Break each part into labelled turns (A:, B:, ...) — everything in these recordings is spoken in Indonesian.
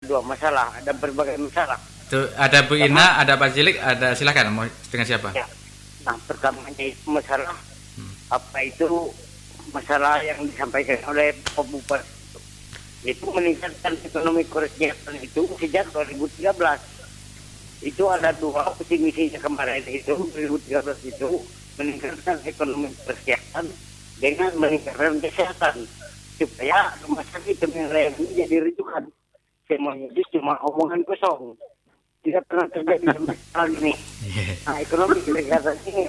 A: dua masalah, ada berbagai masalah.
B: Tuh, ada Bu
A: Pertama,
B: Ina, ada Pak Cilik, ada silakan mau dengan siapa?
A: ya. Nah, pertamanya itu masalah
B: Hmm.
A: apa itu masalah yang disampaikan oleh Pak Bupati itu meningkatkan ekonomi kerakyatan itu sejak 2013. Itu ada dua visi misinya kemarin itu 2013 itu meningkatkan ekonomi kerakyatan dengan meningkatkan kesehatan supaya rumah sakit yang lain ini jadi rujukan. Semuanya itu cuma omongan kosong. Tidak pernah terjadi sama sekali ini.
B: Iya.
A: Nah, ekonomi kerakyatan ini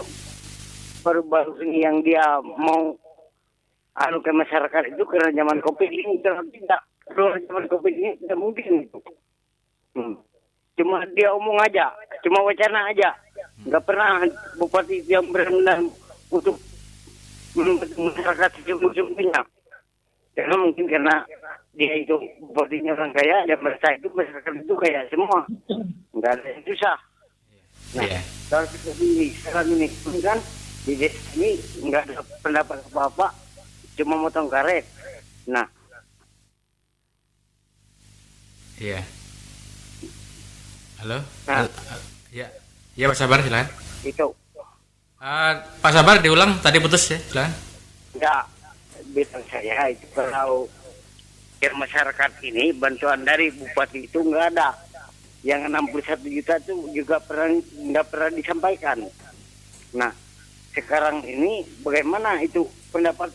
A: baru-baru ini yang dia mau anu ke masyarakat itu karena zaman COVID ini tidak keluar zaman COVID ini tidak mungkin itu. Cuma dia omong aja, cuma wacana aja. Nggak pernah bupati yang benar-benar untuk masyarakat sejauh-jauhnya. Karena mungkin karena dia itu bupatinya orang kaya, dia merasa itu masyarakat itu kaya semua. Nggak ada yang susah. Nah,
B: Iya.
A: kalau kita di sekarang ini kan di desa ini nggak ada pendapat apa-apa, cuma motong karet. Nah,
B: Iya. Halo?
A: Nah.
B: Ya. Ya Pak Sabar silakan.
A: itu
B: Pak Sabar diulang tadi putus ya, silakan.
A: nggak bilang saya itu kalau ke masyarakat ini bantuan dari bupati itu nggak ada. Yang 61 juta itu juga nggak pernah disampaikan. Nah, sekarang ini bagaimana itu pendapat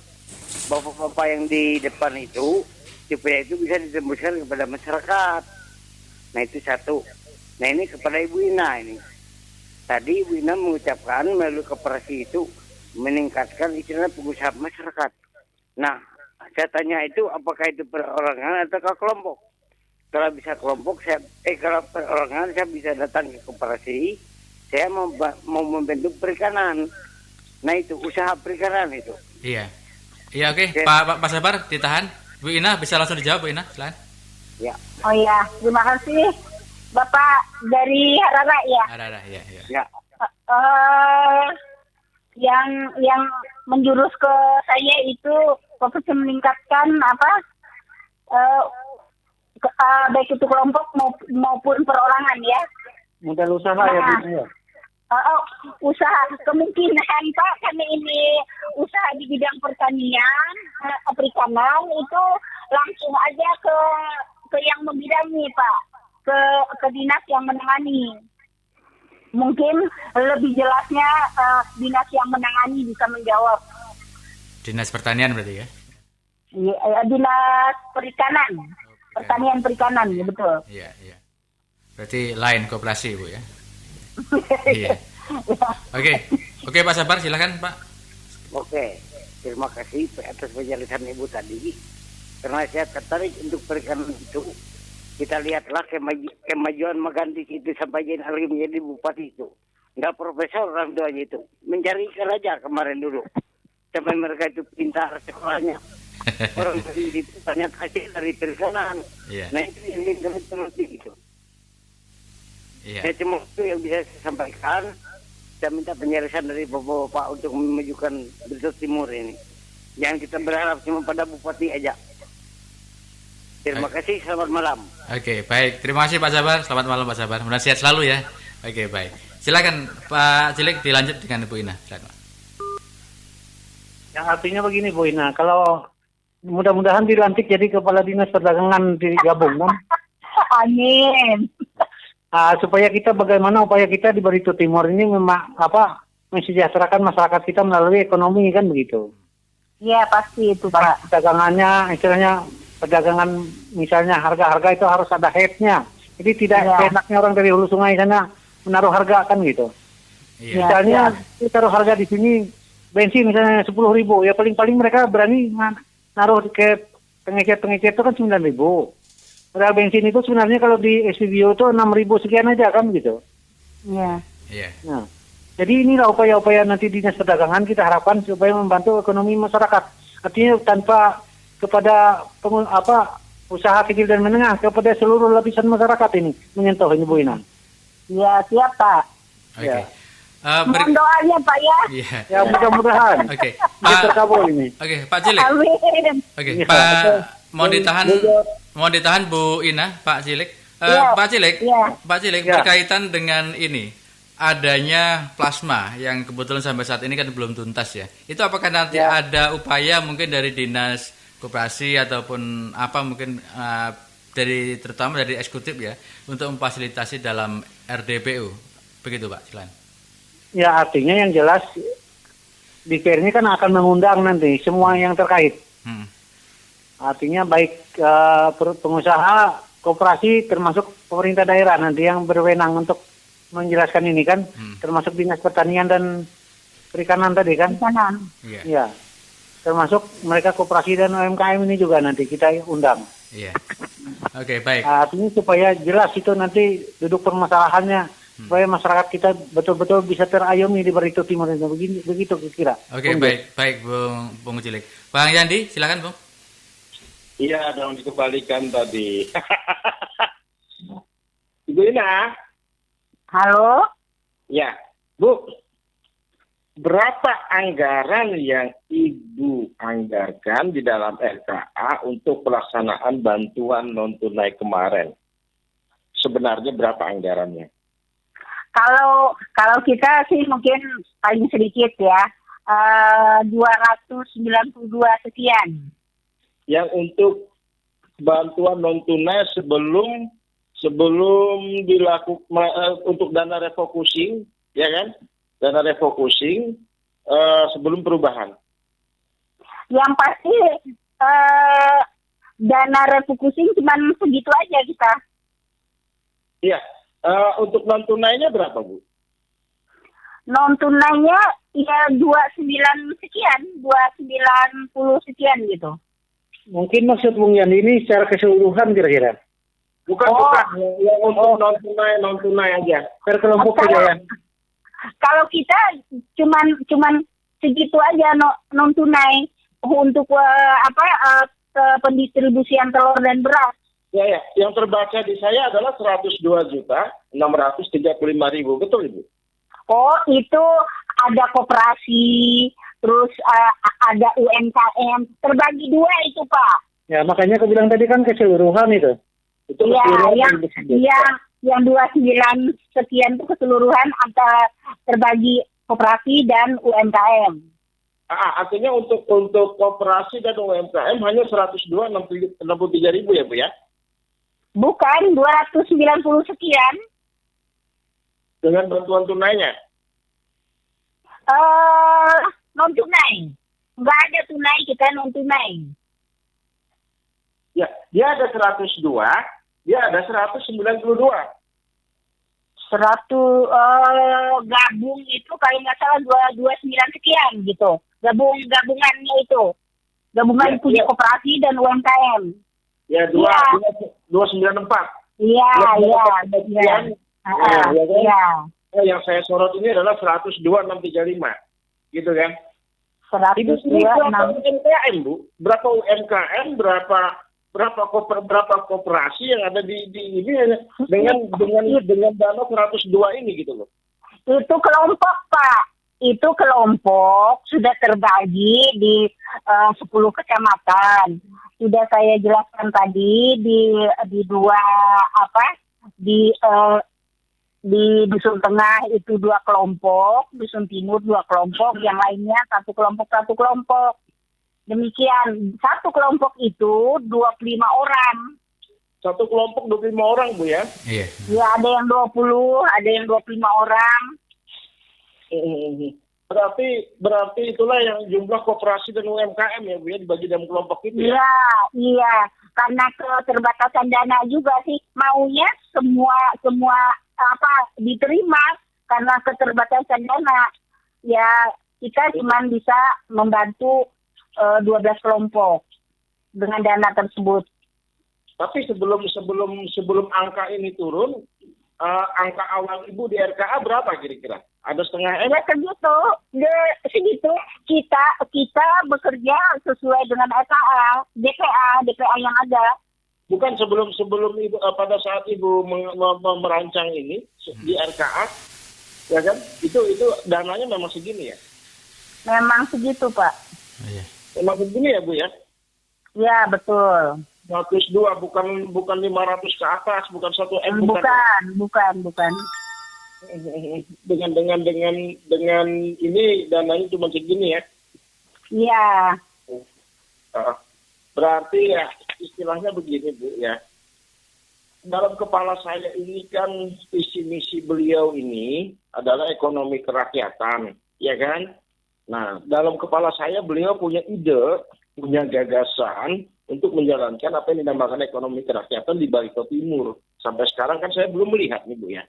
A: bapak-bapak yang di depan itu supaya itu bisa ditembuskan kepada masyarakat. Nah, itu satu. Nah, ini kepada Ibu Ina ini. Tadi Ibu Ina mengucapkan melalui koperasi itu meningkatkan istilahnya pengusaha masyarakat. Nah, saya tanya itu apakah itu perorangan atau kelompok? Kalau bisa kelompok, kalau perorangan saya bisa datang ke koperasi, saya mau membentuk perikanan. Nah, itu usaha perikanan itu.
B: Iya. Iya oke,
A: Oke.
B: Pak Sabar ditahan. Bu Ina bisa langsung dijawab Bu Ina, silakan.
A: Ya,
C: Oh ya, terima kasih Bapak dari Harara ya.
B: Ada, iya, iya.
A: ya,
C: Eh, yang menjurus ke saya itu fokus meningkatkan apa? eh, baik itu kelompok maupun perorangan ya.
D: Modal usaha ya
C: Nah,
D: Bu ya.
C: usaha kemungkinan Pak kami ini usaha di bidang pertanian, perikanan itu langsung aja ke yang membidangi Pak, ke dinas yang menangani. Mungkin lebih jelasnya dinas yang menangani bisa menjawab.
B: Dinas Pertanian berarti ya.
C: Dinas perikanan, pertanian perikanan ya betul.
B: Iya, iya. Berarti lain koperasi Bu ya. Iya. Oke Pak Sabar silakan Pak.
A: oke. Terima kasih atas penjelasan Ibu tadi. Karena saya tertarik untuk perikanan itu. Kita lihatlah kemajuan Maganti itu sampai jadi alih menjadi bupati itu. Nggak profesor orang tuanya itu. Mencari ikan aja kemarin dulu. Sampai mereka itu pintar sekolahnya. Orang dari itu banyak hasil dari perikanan.
B: Iya.
A: Nah, itu yang internet itu.
B: Iya.
A: Saya cuma itu yang bisa saya sampaikan. Saya minta penjelasan dari bapak-bapak untuk memajukan Brebes Timur ini. Jangan kita berharap cuma pada bupati aja. Terima kasih, selamat malam.
B: Oke, baik. Terima kasih Pak Sabar. Selamat malam Pak Sabar. Mudah sehat selalu ya. Oke, baik. Silakan Pak Cilik dilanjut dengan Bu Ina. Silakan.
D: Yang artinya begini Bu Ina, kalau mudah-mudahan dilantik jadi kepala dinas perdagangan digabung kan.
C: Amin.
D: Supaya kita bagaimana upaya kita di Barito Timur ini mensejahterakan masyarakat kita melalui ekonomi kan begitu.
C: Iya pasti itu Pak.
D: Perdagangannya istilahnya perdagangan misalnya harga-harga itu harus ada headnya. Jadi tidak
C: Iya.
D: enaknya orang dari hulu sungai sana menaruh harga kan gitu.
B: Iya.
D: Misalnya kita taruh harga di sini bensin misalnya 10.000, ya paling-paling mereka berani naruh ke pengecer itu kan 9.000. Padahal bensin itu sebenarnya kalau di SPBU itu 6.000 sekian aja kan gitu.
C: Iya.
B: Iya.
D: Nah, jadi inilah upaya-upaya nanti dinas perdagangan kita harapkan supaya membantu ekonomi masyarakat. Artinya tanpa kepada usaha kecil dan menengah, kepada seluruh lapisan masyarakat ini menyentuh ini Bu Ina.
C: Iya siap Pak.
B: Oke.
D: Ya.
C: Mohon doanya Pak ya.
B: Iya.
D: Ya mudah-mudahan
B: Oke.
D: ini terkabul ini.
B: Oke, Pak Cilik.
C: Amin.
B: Oke,
D: Iya,
B: Pak
D: betul.
B: mohon ditahan Bu Ina, Pak Cilik.
C: Iya.
B: Pak Cilik,
C: Iya.
B: Pak Cilik
D: Iya.
B: berkaitan dengan ini adanya plasma yang kebetulan sampai saat ini kan belum tuntas ya. Itu apakah nanti ada upaya mungkin dari Dinas Koperasi ataupun apa mungkin terutama dari eksekutif ya untuk memfasilitasi dalam RDPU. Begitu Pak, silakan.
D: Ya artinya yang jelas DPR ini kan akan mengundang nanti semua yang terkait. Artinya baik pengusaha, koperasi termasuk pemerintah daerah nanti yang berwenang untuk menjelaskan ini kan, termasuk Dinas Pertanian dan Perikanan tadi kan.
C: Perikanan.
B: Iya.
D: Ya. Termasuk mereka koperasi dan UMKM ini juga nanti kita undang.
B: Iya. Oke, baik.
D: Artinya supaya jelas itu nanti duduk permasalahannya, supaya masyarakat kita betul-betul bisa terayomi di Barito Timur itu. Begitu kira.
B: Oke, baik Bung Cilik. Bang Yandi, silakan Bung.
E: Iya, dong dikembalikan tadi. Ibu Ina.
C: Halo?
E: Ya, Bu. Berapa anggaran yang Ibu anggarkan di dalam RKA untuk pelaksanaan bantuan non-tunai kemarin? Sebenarnya berapa anggarannya?
C: Kalau kita sih mungkin paling sedikit ya, 292 sekian.
E: Yang untuk bantuan non-tunai sebelum dilakukan untuk dana refocusing, ya kan? Dana refocusing sebelum perubahan.
C: Yang pasti dana refocusing cuma segitu aja kita.
E: Iya. Untuk non tunainya berapa, Bu?
C: Non tunainya ya 29 sekian, 290 sekian gitu.
D: Mungkin maksud Bung Yandi ini secara keseluruhan kira-kira.
E: Bukan. Yang untuk non tunai aja.
D: Per kelompok saja ya.
C: Kalau kita cuman segitu aja non tunai untuk pendistribusian telur dan beras.
E: Ya. Yang terbaca di saya adalah 102.635.000. Betul, Ibu?
C: Oh, itu ada koperasi, terus ada UMKM, terbagi dua itu, Pak.
D: Ya, makanya aku bilang tadi kan keseluruhan itu.
E: Itu
C: Ya,
E: keseluruhan.
C: yang 29 sekian itu keseluruhan antara terbagi koperasi dan UMKM.
E: Artinya untuk koperasi dan UMKM hanya 102.633.000 ya, Bu ya?
C: Bukan, 290 sekian.
E: Dengan bantuan tunainya?
C: Non tunai. Nggak ada tunai, kita non tunai.
E: Ya, dia ada 102, dia ada 192.
C: Gabung itu kalau nggak salah 229 sekian gitu. Gabungannya itu. Gabungan punya koperasi dan UMKM.
E: Ya, 294.
C: Iya.
E: Yang saya sorot ini adalah 102.635. Gitu kan?
C: 102.6.
E: UMKM, Bu. Berapa UMKM, berapa koperasi yang ada di ini hanya dengan dana 102 ini gitu loh.
C: Itu kelompok, Pak. Itu kelompok sudah terbagi di 10 kecamatan. Sudah saya jelaskan tadi di Dusun Tengah itu 2 kelompok, Dusun Timur 2 kelompok, yang lainnya satu kelompok. Demikian, satu kelompok itu 25 orang.
E: Satu kelompok 25 orang, Bu ya?
B: Iya.
C: Ya, ada yang 20, ada yang 25 orang.
E: Berarti itulah yang jumlah koperasi dan UMKM ya, Bu ya, dibagi dalam kelompok itu ya?
C: Iya. Karena keterbatasan dana juga sih, maunya semua diterima karena keterbatasan dana. Ya, kita cuma bisa membantu 12 kelompok dengan dana tersebut.
E: Tapi sebelum angka ini turun, angka awal Ibu di RKA berapa kira-kira? Ada setengah M?
C: Ya segitu. Kita bekerja sesuai dengan RKA, DPA yang ada.
E: Bukan sebelum Ibu pada saat Ibu merancang ini di RKA, ya kan? Itu dananya memang segini ya?
C: Memang segitu, Pak.
B: Iya.
E: Memang begini ya, Bu ya?
C: Ya, betul.
E: 102, bukan 500 ke atas, bukan satu M,
C: Bukan.
E: dengan ini dananya cuma segini ya.
C: Iya.
E: Berarti ya istilahnya begini Bu ya. Dalam kepala saya ini kan visi misi beliau ini adalah ekonomi kerakyatan, ya kan? Nah, dalam kepala saya beliau punya ide, punya gagasan untuk menjalankan apa yang dinamakan ekonomi kerakyatan di Barito Timur. Sampai sekarang kan saya belum melihat nih Bu ya.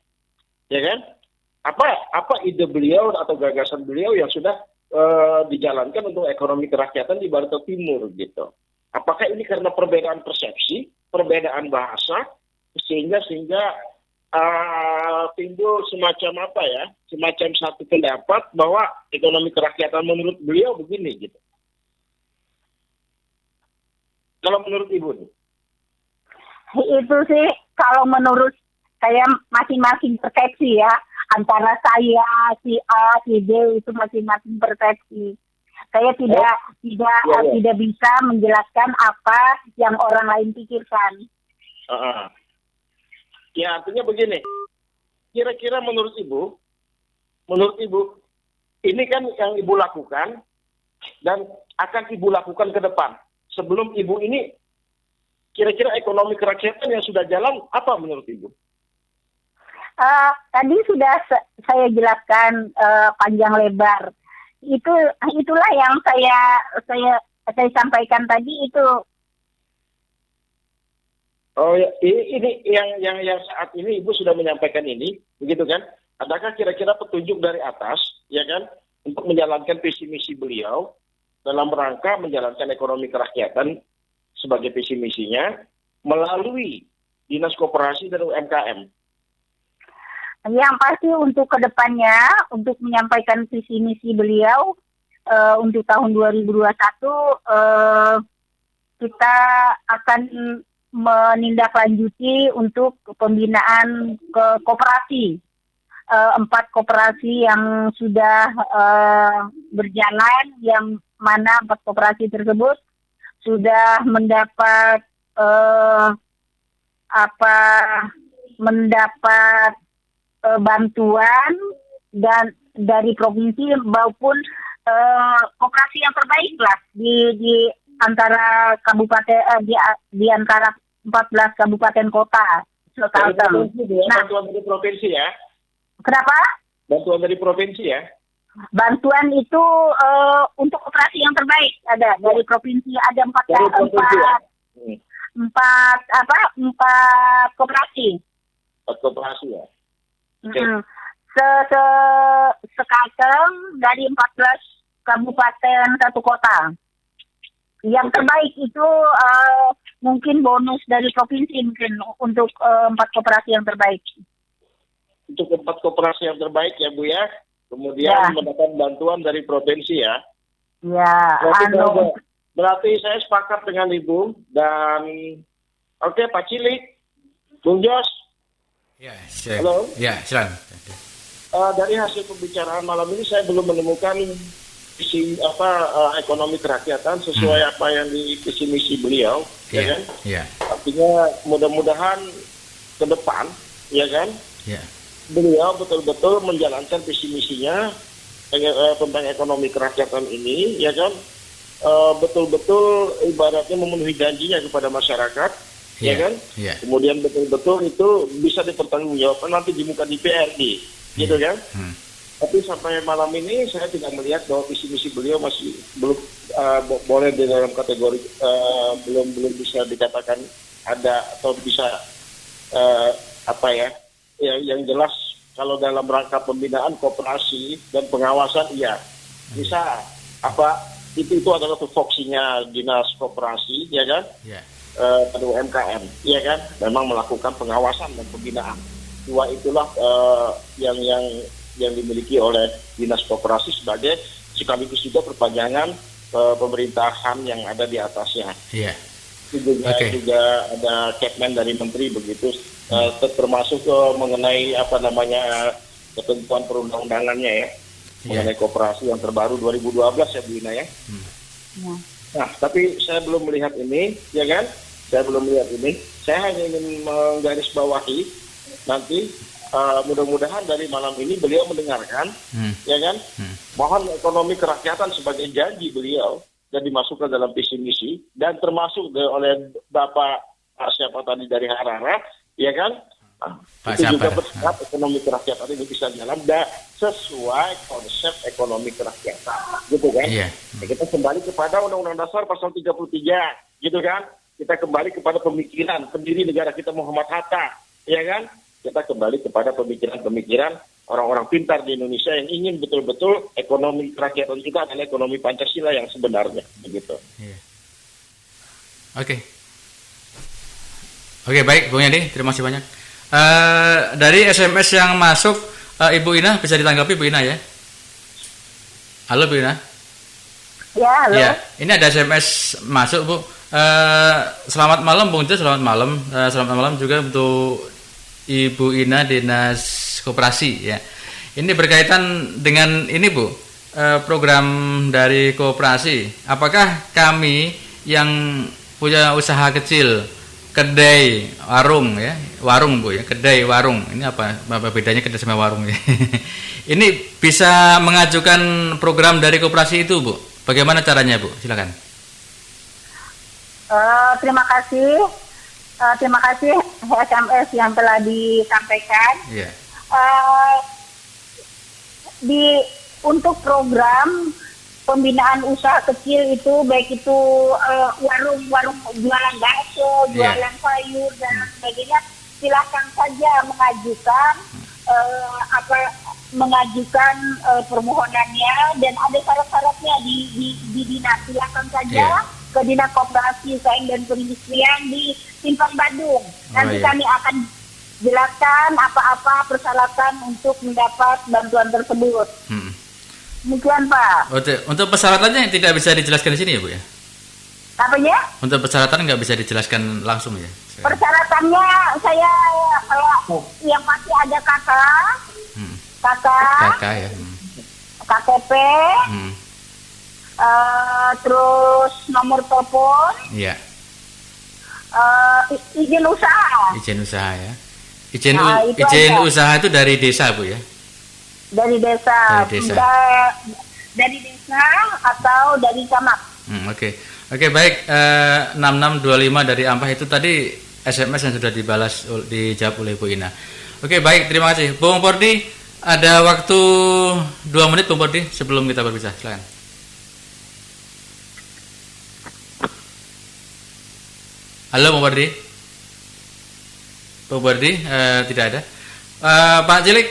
E: Ya kan? Apa ide beliau atau gagasan beliau yang sudah dijalankan untuk ekonomi kerakyatan di Barito Timur gitu. Apakah ini karena perbedaan persepsi, perbedaan bahasa, sehingga timbul semacam semacam satu pendapat bahwa ekonomi kerakyatan menurut beliau begini gitu. Kalau menurut Ibu nih?
C: Itu sih kalau menurut saya masing-masing persepsi ya, antara saya, si A, si B itu masing-masing persepsi. Saya tidak bisa menjelaskan apa yang orang lain pikirkan.
E: Ya, artinya begini. Kira-kira menurut Ibu, ini kan yang Ibu lakukan dan akan Ibu lakukan ke depan. Sebelum Ibu ini, kira-kira ekonomi kerakyatan yang sudah jalan, apa menurut Ibu?
C: Tadi sudah saya jelaskan panjang lebar. Itulah yang saya sampaikan tadi itu.
E: Oh ya, ini yang saat ini Ibu sudah menyampaikan ini, begitu kan? Adakah kira-kira petunjuk dari atas, ya kan, untuk menjalankan visi misi beliau dalam rangka menjalankan ekonomi kerakyatan sebagai visi misinya melalui Dinas Koperasi dan UMKM?
C: Yang pasti untuk kedepannya, untuk menyampaikan visi misi beliau untuk tahun 2021, kita akan menindaklanjuti untuk pembinaan ke koperasi. 4 koperasi yang sudah berjalan, yang mana 4 koperasi tersebut sudah mendapat bantuan dan dari provinsi maupun koperasi yang terbaik lah di antara kabupaten di antara 14 kabupaten kota.
E: Bantuan dari provinsi ya?
C: Kenapa?
E: Bantuan dari provinsi ya?
C: Bantuan itu untuk koperasi yang terbaik ada dari provinsi, ada 4 koperasi.
E: 4 koperasi ya.
C: Okay. Sekarang dari 14 kabupaten 1 kota. Yang terbaik itu mungkin bonus dari provinsi mungkin untuk 4 koperasi yang terbaik.
E: Untuk 4 koperasi yang terbaik ya Bu ya. Kemudian mendapat bantuan dari provinsi ya.
C: Ya.
E: Berarti saya sepakat dengan Ibu dan oke, Pak Cilik, Bung Jos.
B: Ya, silakan.
E: Halo.
B: Ya, silakan.
E: Dari hasil pembicaraan malam ini saya belum menemukan visi ekonomi kerakyatan sesuai apa yang di visi misi beliau, ya kan?
B: Iya.
E: Artinya mudah-mudahan ke depan, ya kan?
B: Iya.
E: Beliau betul-betul menjalankan visi misinya tentang ekonomi kerakyatan ini, ya kan? Betul-betul ibaratnya memenuhi janjinya kepada masyarakat, ya kan? Yeah. Kemudian betul-betul itu bisa dipertanggungjawabkan nanti di muka DPRD, gitu kan? Tapi sampai malam ini saya tidak melihat bahwa visi misi beliau masih belum boleh di dalam kategori belum bisa dikatakan ada atau bisa yang jelas kalau dalam rangka pembinaan koperasi dan pengawasan bisa itu adalah tupoksinya Dinas Koperasi, ya kan? Pada UMKM, ya kan? Memang melakukan pengawasan dan pembinaan. 2 itulah yang dimiliki oleh Dinas Koperasi sebagai sekaligus juga perpanjangan pemerintahan yang ada di atasnya. Juga ada Kepmen dari Menteri begitu, termasuk mengenai ketentuan perundang-undangannya ya. Mengenai koperasi yang terbaru 2012 ya Bu Ina ya. Nah, tapi saya belum melihat ini, ya kan? Saya belum melihat ini. Saya hanya ingin menggarisbawahi nanti mudah-mudahan dari malam ini beliau mendengarkan, ya kan? Mohon ekonomi kerakyatan sebagai janji beliau dan dimasukkan dalam visi misi dan termasuk oleh Bapak siapa tadi dari Harara, ya kan? Nah,
B: Pak
E: itu juga
B: Sabar.
E: berharap ekonomi kerakyatan ini bisa jalan sesuai konsep ekonomi kerakyatan, gitu kan?
B: Iya.
E: Ya, kita kembali kepada Undang-Undang Dasar pasal 33, gitu kan? Kita kembali kepada pemikiran pendiri negara kita Muhammad Hatta, ya kan? Kita kembali kepada pemikiran-pemikiran orang-orang pintar di Indonesia yang ingin betul-betul ekonomi kerakyatan kita adalah ekonomi Pancasila yang sebenarnya, begitu.
B: Iya. Oke. Oke, baik Bung Yandi, terima kasih banyak. Dari SMS yang masuk, Ibu Ina bisa ditanggapi Bu Ina ya? Halo Bu Ina.
C: Ya, halo.
B: Ya, ini ada SMS masuk Bu. Selamat malam Bung Jo, selamat malam. Selamat malam juga untuk Ibu Ina Dinas Koperasi ya. Ini berkaitan dengan ini Bu, program dari koperasi. Apakah kami yang punya usaha kecil, kedai, warung ya, warung Bu ya, kedai, warung. Ini apa bedanya kedai sama warung ya? Ini bisa mengajukan program dari koperasi itu Bu. Bagaimana caranya Bu? Silakan.
C: Terima kasih. Terima kasih SMS yang telah disampaikan.
B: Iya.
C: Untuk program pembinaan usaha kecil itu baik itu warung jualan bakso, jualan sayur dan sebagainya, silakan saja mengajukan permohonannya dan ada syarat-syaratnya di dinas. Silakan saja ke Dinas Koperasi Sains dan Perindustrian di Simpang Badung. Nanti kami akan jelaskan apa-apa persyaratan untuk mendapat bantuan tersebut. Demikian Pak.
B: Untuk persyaratannya tidak bisa dijelaskan di sini ya Bu ya?
C: Apanya?
B: Untuk persyaratan nggak bisa dijelaskan langsung ya?
C: Persyaratannya saya yang pasti ada kakak
B: ya.
C: KTP, terus nomor telepon,
B: Iya.
C: Izin usaha.
B: Izin usaha ya. Izin
C: aja.
B: usaha itu dari desa Bu ya?
C: Dari desa. Dari desa atau dari camat.
B: Oke, baik. 6625 dari Ampah itu tadi SMS yang sudah dijawab oleh Bu Ina. Oke, baik, terima kasih. Bung Pordi, ada waktu 2 menit Bung Pordi sebelum kita berpisah. Silakan. Halo Bung Pordi. Bung Pordi tidak ada. Pak Cilik.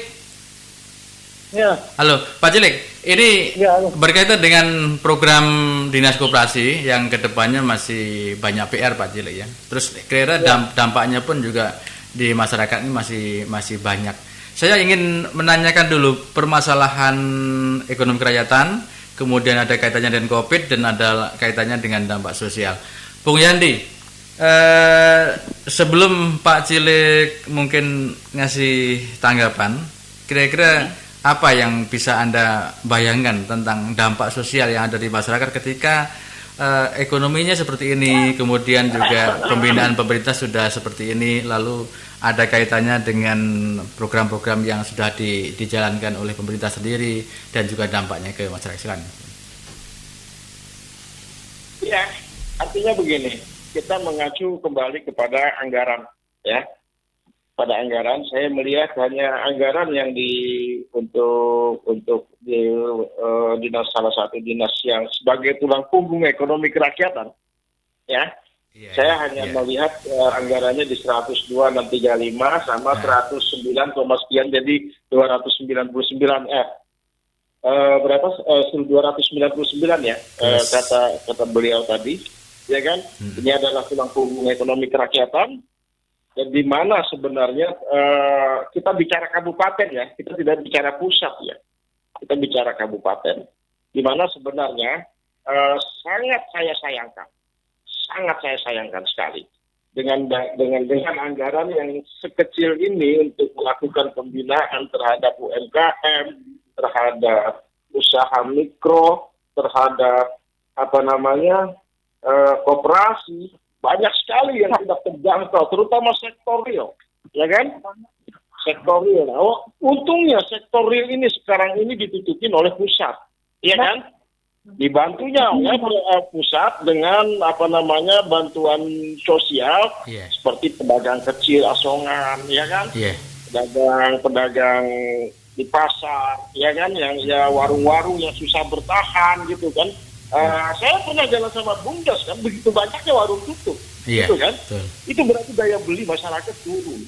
D: Ya.
B: Halo, Pak Cilik. Ini berkaitan dengan program Dinas Koperasi yang kedepannya masih banyak PR Pak Cilik ya. Terus kira dampaknya pun juga di masyarakat ini masih banyak. Saya ingin menanyakan dulu permasalahan ekonomi kerakyatan, kemudian ada kaitannya dengan COVID dan ada kaitannya dengan dampak sosial. Bung Yandi, sebelum Pak Cilik mungkin ngasih tanggapan, kira-kira apa yang bisa Anda bayangkan tentang dampak sosial yang ada di masyarakat ketika ekonominya seperti ini, kemudian juga pembinaan pemerintah sudah seperti ini, lalu ada kaitannya dengan program-program yang sudah dijalankan oleh pemerintah sendiri dan juga dampaknya ke masyarakat.
E: Ya, artinya begini, kita mengacu kembali kepada anggaran, ya. Pada anggaran, saya melihat hanya anggaran yang untuk dinas, salah satu dinas yang sebagai tulang punggung ekonomi kerakyatan, ya. Saya hanya melihat anggarannya di 102.635 sama 109, sekian, jadi 299 berapa 299 ya, kata beliau tadi, ya kan? Ini adalah tulang punggung ekonomi kerakyatan. Dan di mana sebenarnya kita bicara kabupaten ya, kita tidak bicara pusat ya, kita bicara kabupaten. Di mana sebenarnya sangat saya sayangkan sekali dengan anggaran yang sekecil ini untuk melakukan pembinaan terhadap UMKM, terhadap usaha mikro, terhadap koperasi, banyak sekali yang tidak terjangkau, terutama sektor real, ya kan? Sektor real. Oh, untungnya sektor real ini sekarang ini ditutupin oleh pusat, ya kan? Dibantunya ya pusat dengan bantuan sosial seperti pedagang kecil asongan, ya kan? Pedagang di pasar, ya kan? Yang ya warung-warung yang susah bertahan gitu kan? Saya pernah jalan sama Bumdes kan, begitu banyaknya warung tutup, gitu kan? Betul. Itu berarti daya beli masyarakat turun.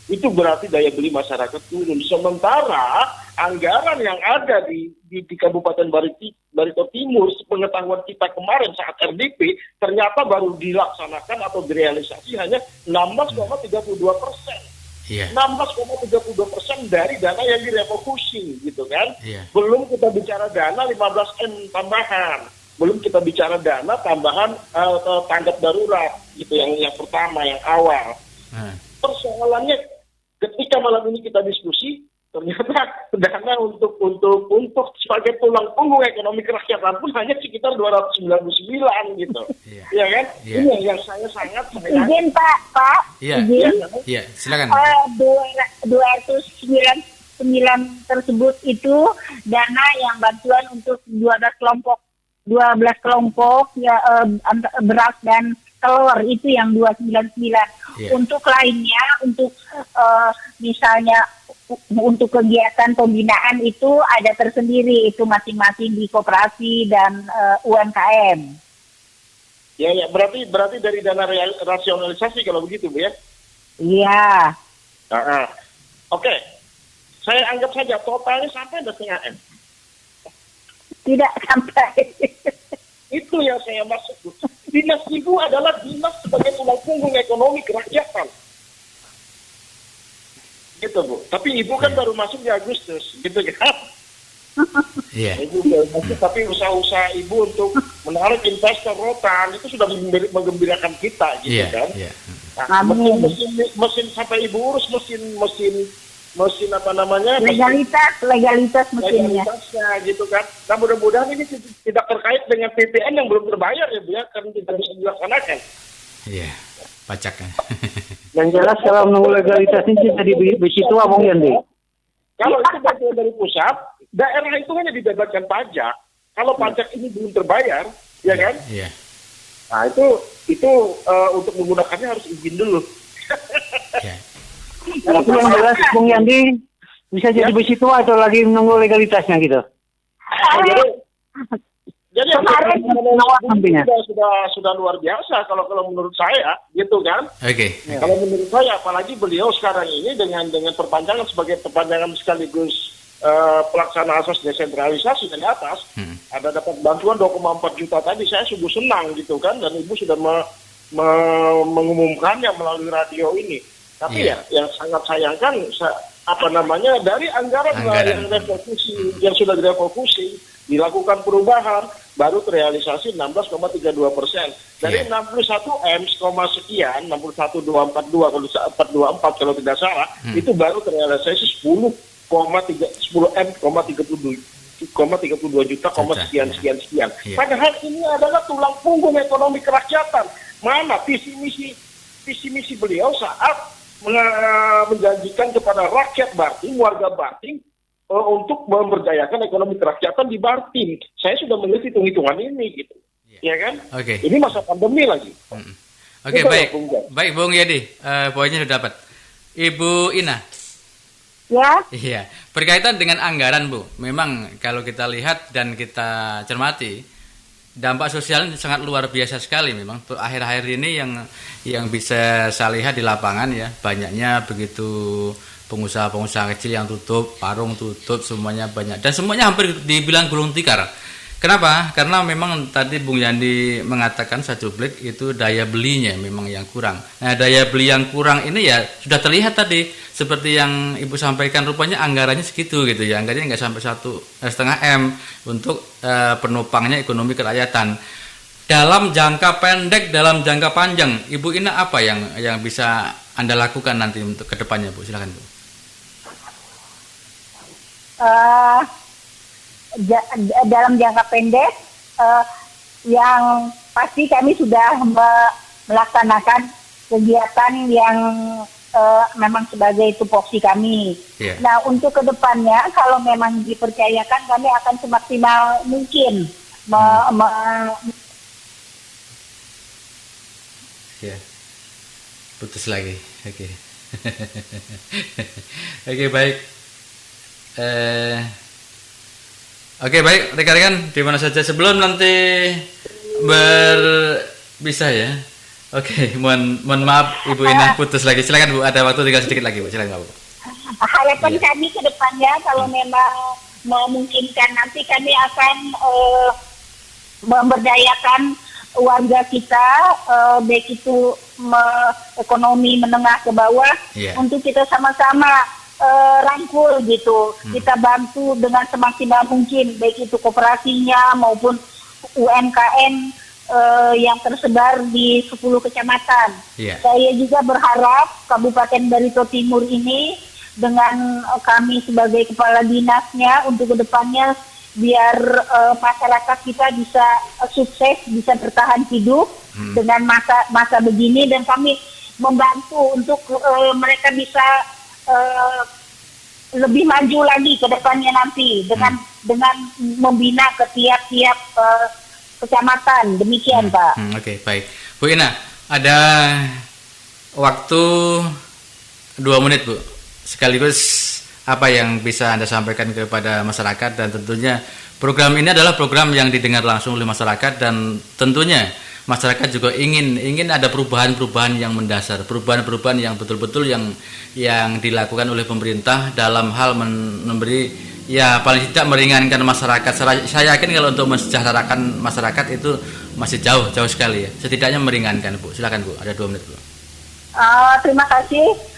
E: Itu berarti daya beli masyarakat turun. Sementara anggaran yang ada di Kabupaten Barito Timur, pengetahuan kita kemarin saat RDP, ternyata baru dilaksanakan atau direalisasi hanya 16,32%. 16,32% dari dana yang direfokusi, gitu kan? Belum kita bicara dana 15M tambahan, belum kita bicara dana tambahan tanggap darurat, gitu yang pertama, yang awal. Persoalannya ketika malam ini kita diskusi, ternyata dana untuk sebagai tulang punggung ekonomi kerakyatan pun hanya sekitar 299 gitu. Ya kan? Ini yang saya sangat
C: izin Pak.
B: Iya, silakan.
C: 299 tersebut itu dana yang bantuan untuk 12 kelompok ya, beras dan telur, itu yang 299. Untuk lainnya, untuk misalnya untuk kegiatan pembinaan itu ada tersendiri, itu masing-masing di koperasi dan UMKM.
E: Ya, berarti dari dana rasionalisasi kalau begitu, Bu ya?
C: Iya.
E: Oke. Saya anggap saja totalnya sampai 2,5 M.
C: Tidak sampai.
E: Itu yang saya maksud. Dinas Ibu adalah dinas sebagai tulang punggung ekonomi kerakyatan. Gitu, Bu. Tapi Ibu kan baru masuk di Agustus, gitu kan? Ibu baru masuk, tapi usaha-usaha Ibu untuk menarik investor rotan itu sudah menggembirakan kita, gitu kan? Mesin sampai Ibu urus mesin
C: legalitas mesinnya,
E: gitu kan? Nah, mudah-mudahan ini tidak terkait dengan PPN yang belum terbayar ya, Bu ya, karena tidak bisa dilaksanakan.
B: Pajak kan.
D: Yang jelas kalau menunggu legalitas ini jadi begitu Bung Yandi.
E: Kalau itu bantuan dari pusat, daerah itu hanya dibebaskan pajak. Kalau pajak ini belum terbayar, ya kan? Nah, itu untuk menggunakannya harus izin dulu.
D: Tapi yang jelas Bung Yandi bisa jadi begitu atau lagi menunggu legalitasnya gitu.
E: Jadi sudah luar biasa kalau menurut saya, gitu kan? Kalau menurut saya, apalagi beliau sekarang ini dengan perpanjangan sebagai perpanjangan sekaligus pelaksana asas desentralisasi dari atas, ada dapat bantuan 2,4 juta tadi, saya sungguh senang gitu kan, dan Ibu sudah mengumumkannya melalui radio ini. Tapi yang sangat sayangkan dari anggaran. yang sudah direfokusi, dilakukan perubahan, baru terrealisasi 16,32%. Dari 61 M, sekian, 61,242 kalau tidak salah, itu baru terrealisasi 10 M,32 juta, sekian. Padahal ini adalah tulang punggung ekonomi kerakyatan. Mana visi misi beliau saat menjanjikan kepada rakyat Bartim, warga Bartim, untuk memberdayakan ekonomi kerakyatan di Bartim. Saya sudah melihat hitung-hitungan ini, gitu. Ya kan? Ini masa pandemi lagi.
B: Baik Bung Yadi, poinnya sudah dapat. Ibu Ina. Iya, berkaitan dengan anggaran, Bu. Memang kalau kita lihat dan kita cermati, dampak sosial sangat luar biasa sekali memang. Akhir-akhir ini yang bisa saya lihat di lapangan ya, banyaknya begitu pengusaha-pengusaha kecil yang tutup, warung tutup, semuanya banyak. Dan semuanya hampir dibilang gulung tikar. Kenapa? Karena memang tadi Bung Yandi mengatakan saya cuplik itu daya belinya memang yang kurang. Nah, daya beli yang kurang ini ya sudah terlihat tadi seperti yang Ibu sampaikan, rupanya anggarannya segitu gitu ya. Anggarannya nggak sampai 1,5 M untuk penopangnya ekonomi kerakyatan. Dalam jangka pendek, dalam jangka panjang, Ibu Ina apa yang bisa Anda lakukan nanti untuk kedepannya, Bu? Silakan, Bu.
C: Dalam jangka pendek, yang pasti kami sudah melaksanakan kegiatan yang memang sebagai tupoksi kami.
B: Iya.
C: Nah, untuk kedepannya kalau memang dipercayakan, kami akan semaksimal mungkin
B: Ya. Putus lagi. Oke. Oke, baik. Oke, baik rekan-rekan di mana saja sebelum nanti berpisah ya. Oke, mohon maaf Ibu Ina putus lagi. Silakan Bu, ada waktu tinggal sedikit lagi Bu. Silakan Bu.
C: harapan
B: Iya.
C: kami ke depannya kalau memang memungkinkan, nanti kami akan memberdayakan warga kita, baik itu ekonomi menengah ke bawah,
B: Iya.
C: untuk kita sama-sama rangkul gitu. Kita bantu dengan semaksimal mungkin, baik itu koperasinya maupun UMKM yang tersebar di 10 kecamatan.
B: Iya.
C: Saya juga berharap Kabupaten Barito Timur ini dengan kami sebagai kepala dinasnya untuk kedepannya biar masyarakat kita bisa sukses, bisa bertahan hidup dengan masa begini, dan kami membantu untuk mereka bisa lebih maju lagi ke depannya nanti dengan membina ke tiap-tiap kecamatan. Demikian Pak.
B: Oke, baik. Bu Ina, ada waktu 2 menit Bu. Sekaligus apa yang bisa Anda sampaikan kepada masyarakat, dan tentunya program ini adalah program yang didengar langsung oleh masyarakat, dan tentunya masyarakat juga ingin ada perubahan-perubahan yang mendasar, perubahan-perubahan yang betul-betul yang dilakukan oleh pemerintah dalam hal memberi, ya paling tidak meringankan masyarakat. Saya yakin kalau untuk mensejahterakan masyarakat itu masih jauh sekali ya. Setidaknya meringankan Bu. Silakan Bu, ada 2 menit Bu.
C: Terima kasih.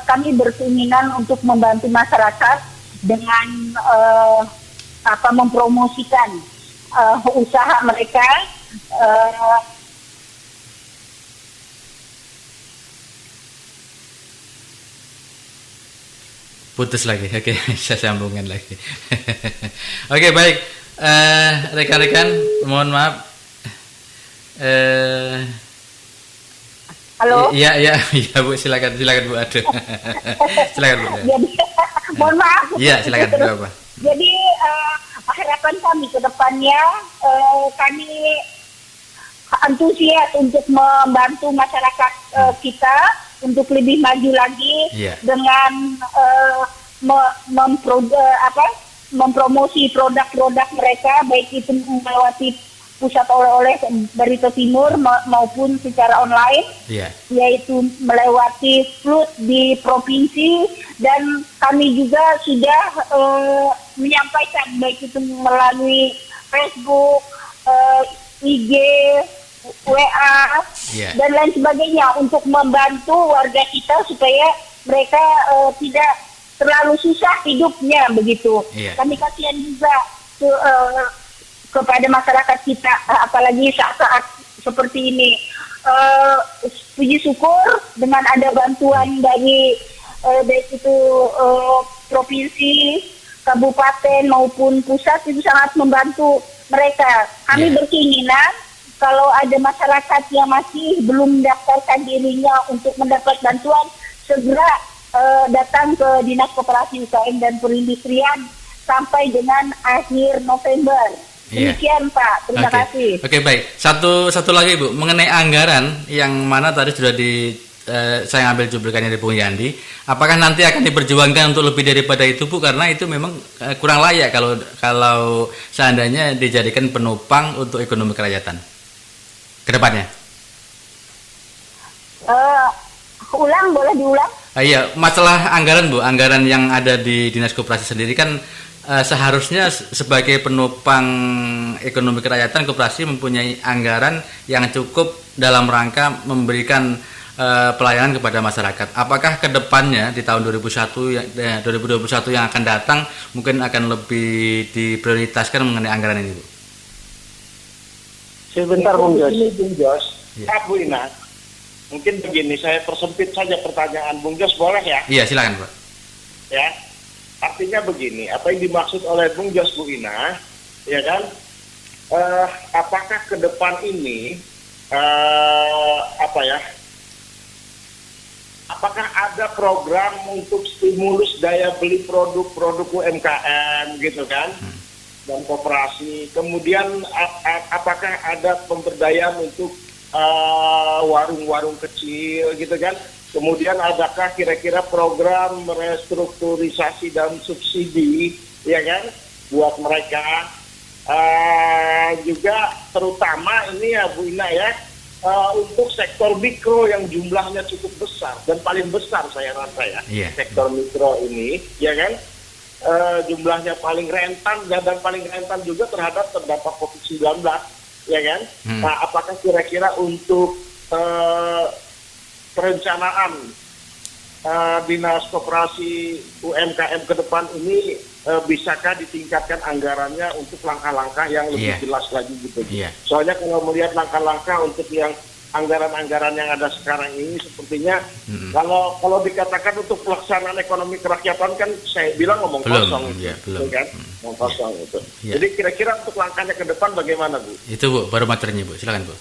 C: Kami berkeinginan untuk membantu masyarakat dengan mempromosikan usaha mereka.
B: Putus lagi. Oke, saya sambungkan lagi. Oke, baik. Rekan-rekan, mohon maaf.
C: Halo.
B: Iya Bu, silakan Bu. Aduh. Silakan Bu.
C: Jadi, mohon maaf.
B: Iya, silakan Bu apa.
C: Jadi harapan kami ke depannya, kami antusias untuk membantu masyarakat kita untuk lebih maju lagi dengan mempromosi produk-produk mereka, baik itu melewati pusat oleh-oleh Barito Timur maupun secara online, yaitu melewati flood di provinsi, dan kami juga sudah menyampaikan baik itu melalui Facebook, IG, WA, dan lain sebagainya untuk membantu warga kita supaya mereka tidak terlalu susah hidupnya begitu. Kami kasihan juga kepada masyarakat kita, apalagi saat-saat seperti ini. Puji syukur dengan ada bantuan dari baik itu provinsi, kabupaten maupun pusat, itu sangat membantu mereka. Kami berkeinginan kalau ada masyarakat yang masih belum mendaftarkan dirinya untuk mendapat bantuan, segera datang ke Dinas Koperasi UKM dan Perindustrian sampai dengan akhir November. Demikian Pak, terima kasih.
B: Oke, baik. Satu lagi Bu, mengenai anggaran yang mana tadi sudah saya ambil cuplikannya dari Bung Yandi. Apakah nanti akan diperjuangkan untuk lebih daripada itu Bu? Karena itu memang kurang layak kalau seandainya dijadikan penopang untuk ekonomi kerakyatan ke depannya.
C: Boleh diulang?
B: Iya, masalah anggaran Bu, anggaran yang ada di Dinas Koperasi sendiri kan seharusnya sebagai penopang ekonomi kerakyatan, koperasi mempunyai anggaran yang cukup dalam rangka memberikan pelayanan kepada masyarakat. Apakah ke depannya di tahun 2021 yang akan datang mungkin akan lebih diprioritaskan mengenai anggaran ini Bu?
D: Sebentar Bung Jos.
E: Bung Jos. Bu Ina. Mungkin begini, saya persempit saja pertanyaan Bung Jos, boleh ya?
B: Iya, silakan Pak.
E: Ya. Artinya begini, apa yang dimaksud oleh Bung Jos Bu Ina, ya kan? apakah ke depan ini apakah ada program untuk stimulus daya beli produk-produk UMKM gitu kan, dan koperasi. Kemudian apakah ada pemberdayaan untuk warung-warung kecil gitu kan. Kemudian adakah kira-kira program restrukturisasi dan subsidi ya kan buat mereka. Juga terutama ini ya Bu Ina ya, untuk sektor mikro yang jumlahnya cukup besar dan paling besar saya rasa ya, sektor mikro ini ya kan, jumlahnya paling rentan dan paling rentan juga terhadap terdampak COVID-19 ya kan. Nah, apakah kira-kira untuk perencanaan Dinas Koperasi UMKM ke depan ini bisakah ditingkatkan anggarannya untuk langkah-langkah yang lebih jelas lagi gitu. Soalnya kalau melihat langkah-langkah untuk yang anggaran-anggaran yang ada sekarang ini sepertinya kalau dikatakan untuk pelaksanaan ekonomi kerakyatan kan saya bilang ngomong kosong gitu kan. Ngomong kosong itu. Jadi kira-kira untuk langkahnya ke depan bagaimana Bu?
B: Itu Bu, baru materinya Bu, silakan Bu.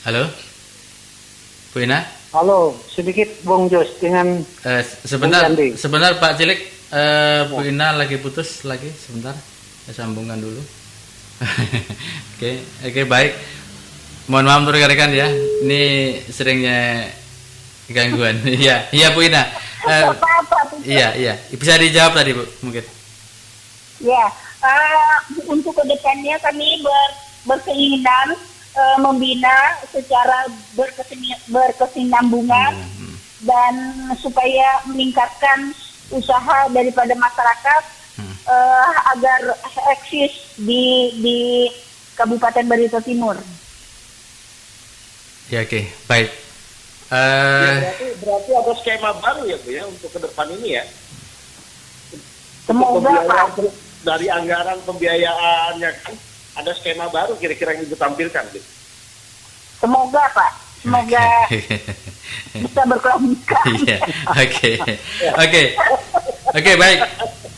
B: Halo Bu Ina.
D: Halo, sedikit Bung Jos dengan
B: sebentar Pak Cilik, Bu Ina lagi putus lagi sebentar, saya sambungkan dulu. Oke, baik. Mohon maaf untuk rekan-rekan ya, ini seringnya gangguan. Iya Bu Ina. Iya, bisa dijawab tadi Bu mungkin.
C: Ya, untuk kedepannya kami berkeinginan membina secara berkesinambungan dan supaya meningkatkan usaha daripada masyarakat agar eksis di Kabupaten Barito Timur.
B: Ya, oke, baik.
E: Berarti ada skema baru ya Bu ya untuk ke depan ini ya.
C: Semoga Pak.
E: Dari anggaran pembiayaannya kan ada skema baru kira-kira yang ditampilkan gitu.
C: Semoga Pak, semoga bisa berkomunikasi.
B: Oke, baik.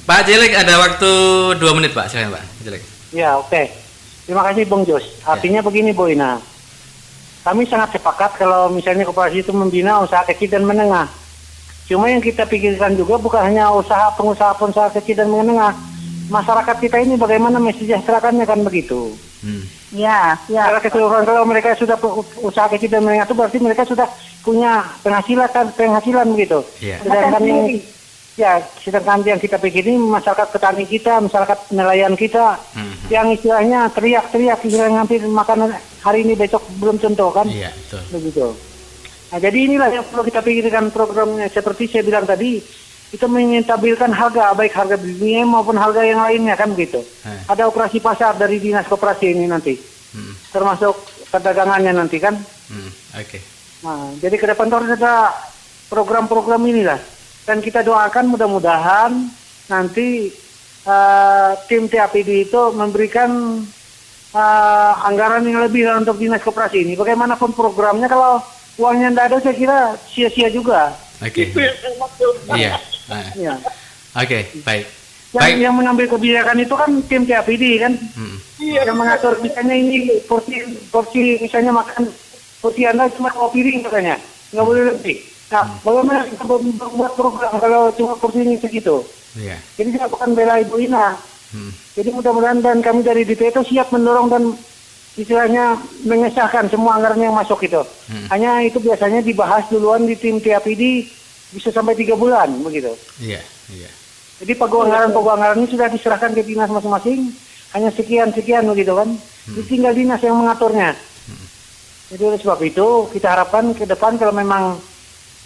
B: Pak Cilik ada waktu 2 menit Pak, silakan Pak Cilik.
D: Ya, oke. Terima kasih Bung Jos. Artinya begini Bu Ina, kami sangat sepakat kalau misalnya koperasi itu membina usaha kecil dan menengah. Cuma yang kita pikirkan juga bukan hanya pengusaha kecil dan menengah. Masyarakat kita ini bagaimana mensejahterakannya kan begitu.
C: Ya.
D: Secara keseluruhan kalau mereka sudah usaha kecil dan menengah itu berarti mereka sudah punya penghasilan begitu. Sedangkan yang kita pikir ini masyarakat petani kita, masyarakat nelayan kita, yang istilahnya teriak-teriak, istilahnya hampir makan hari ini besok belum tentu kan. Iya, betul. Begitu. Nah, jadi inilah yang perlu kita pikirkan programnya seperti saya bilang tadi. Itu menstabilkan harga, baik harga dunia maupun harga yang lainnya kan begitu. Ada operasi pasar dari Dinas Koperasi ini nanti, termasuk perdagangannya nanti kan. Nah, jadi ke depan harus ada program-program inilah. Dan kita doakan mudah-mudahan nanti tim TAPD itu memberikan anggaran yang lebih untuk Dinas Koperasi ini. Bagaimanapun programnya kalau uangnya tidak ada saya kira sia-sia juga.
B: Iya. Baik.
D: Yang mengambil kebijakan itu kan tim TAPD kan, yang mengatur misalnya ini porsi misalnya makan porsi Anda cuma 2 piring katanya, nggak boleh lebih. Nah, bagaimana kita membuat program kalau cuma porsi ini segitu? Jadi saya bukan bela Ibu Ina. Jadi mudah-mudahan dan kami dari DP itu siap mendorong dan istilahnya mengesahkan semua anggaran yang masuk itu. Hanya itu biasanya dibahas duluan di tim TAPD bisa sampai 3 bulan begitu. Iya. Jadi anggaran ini sudah diserahkan ke dinas masing-masing, hanya sekian begitu kan. Tinggal dinas yang mengaturnya. Jadi oleh sebab itu kita harapkan ke depan kalau memang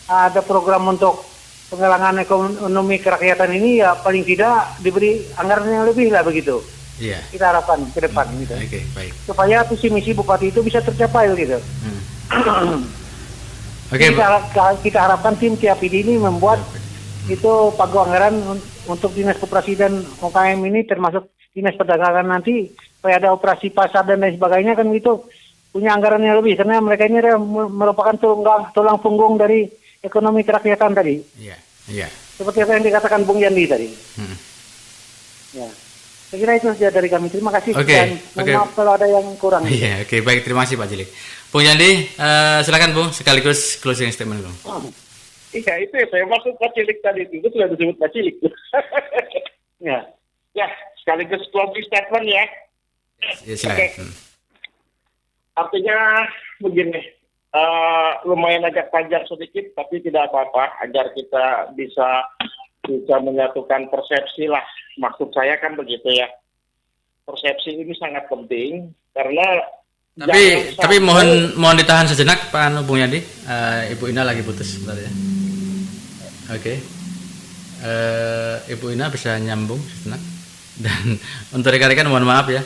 D: ada program untuk penggalangan ekonomi kerakyatan ini ya paling tidak diberi anggaran yang lebih lah begitu. Iya. Kita harapkan ke depan gitu. Baik. Supaya visi misi bupati itu bisa tercapai gitu. Kita harapkan tim TAPD ini membuat itu pagu anggaran untuk Dinas Koperasi dan UMKM ini termasuk Dinas Perdagangan nanti supaya ada operasi pasar dan lain sebagainya kan gitu punya anggaran yang lebih karena mereka ini merupakan tulang punggung dari ekonomi kerakyatan tadi. Iya. Seperti apa yang dikatakan Bung Yandi tadi. Ya. Saya kira itu saja dari kami. Terima kasih.
B: Oke,
D: Dan
B: oke.
D: maaf kalau ada yang kurang.
B: Iya, oke, baik, terima kasih Pak Jilik. Bung Yandi, silakan Bung, sekaligus closing statement Bung.
E: Iya, itu ya, saya maksud Pak Cilik tadi itu sudah disebut Pak Cilik. Ya, sekaligus closing statement ya.
B: Ya, silakan.
E: Oke. Artinya begini, lumayan agak panjang sedikit, tapi tidak apa-apa, agar kita bisa menyatukan persepsi lah. Maksud saya kan begitu ya. Persepsi ini sangat penting karena
B: Tapi mohon ditahan sejenak Pak Bung Yandi. Ibu Ina lagi putus sebentar ya. Oke. Ibu Ina bisa nyambung sejenak. Dan untuk rekan-rekan mohon maaf ya.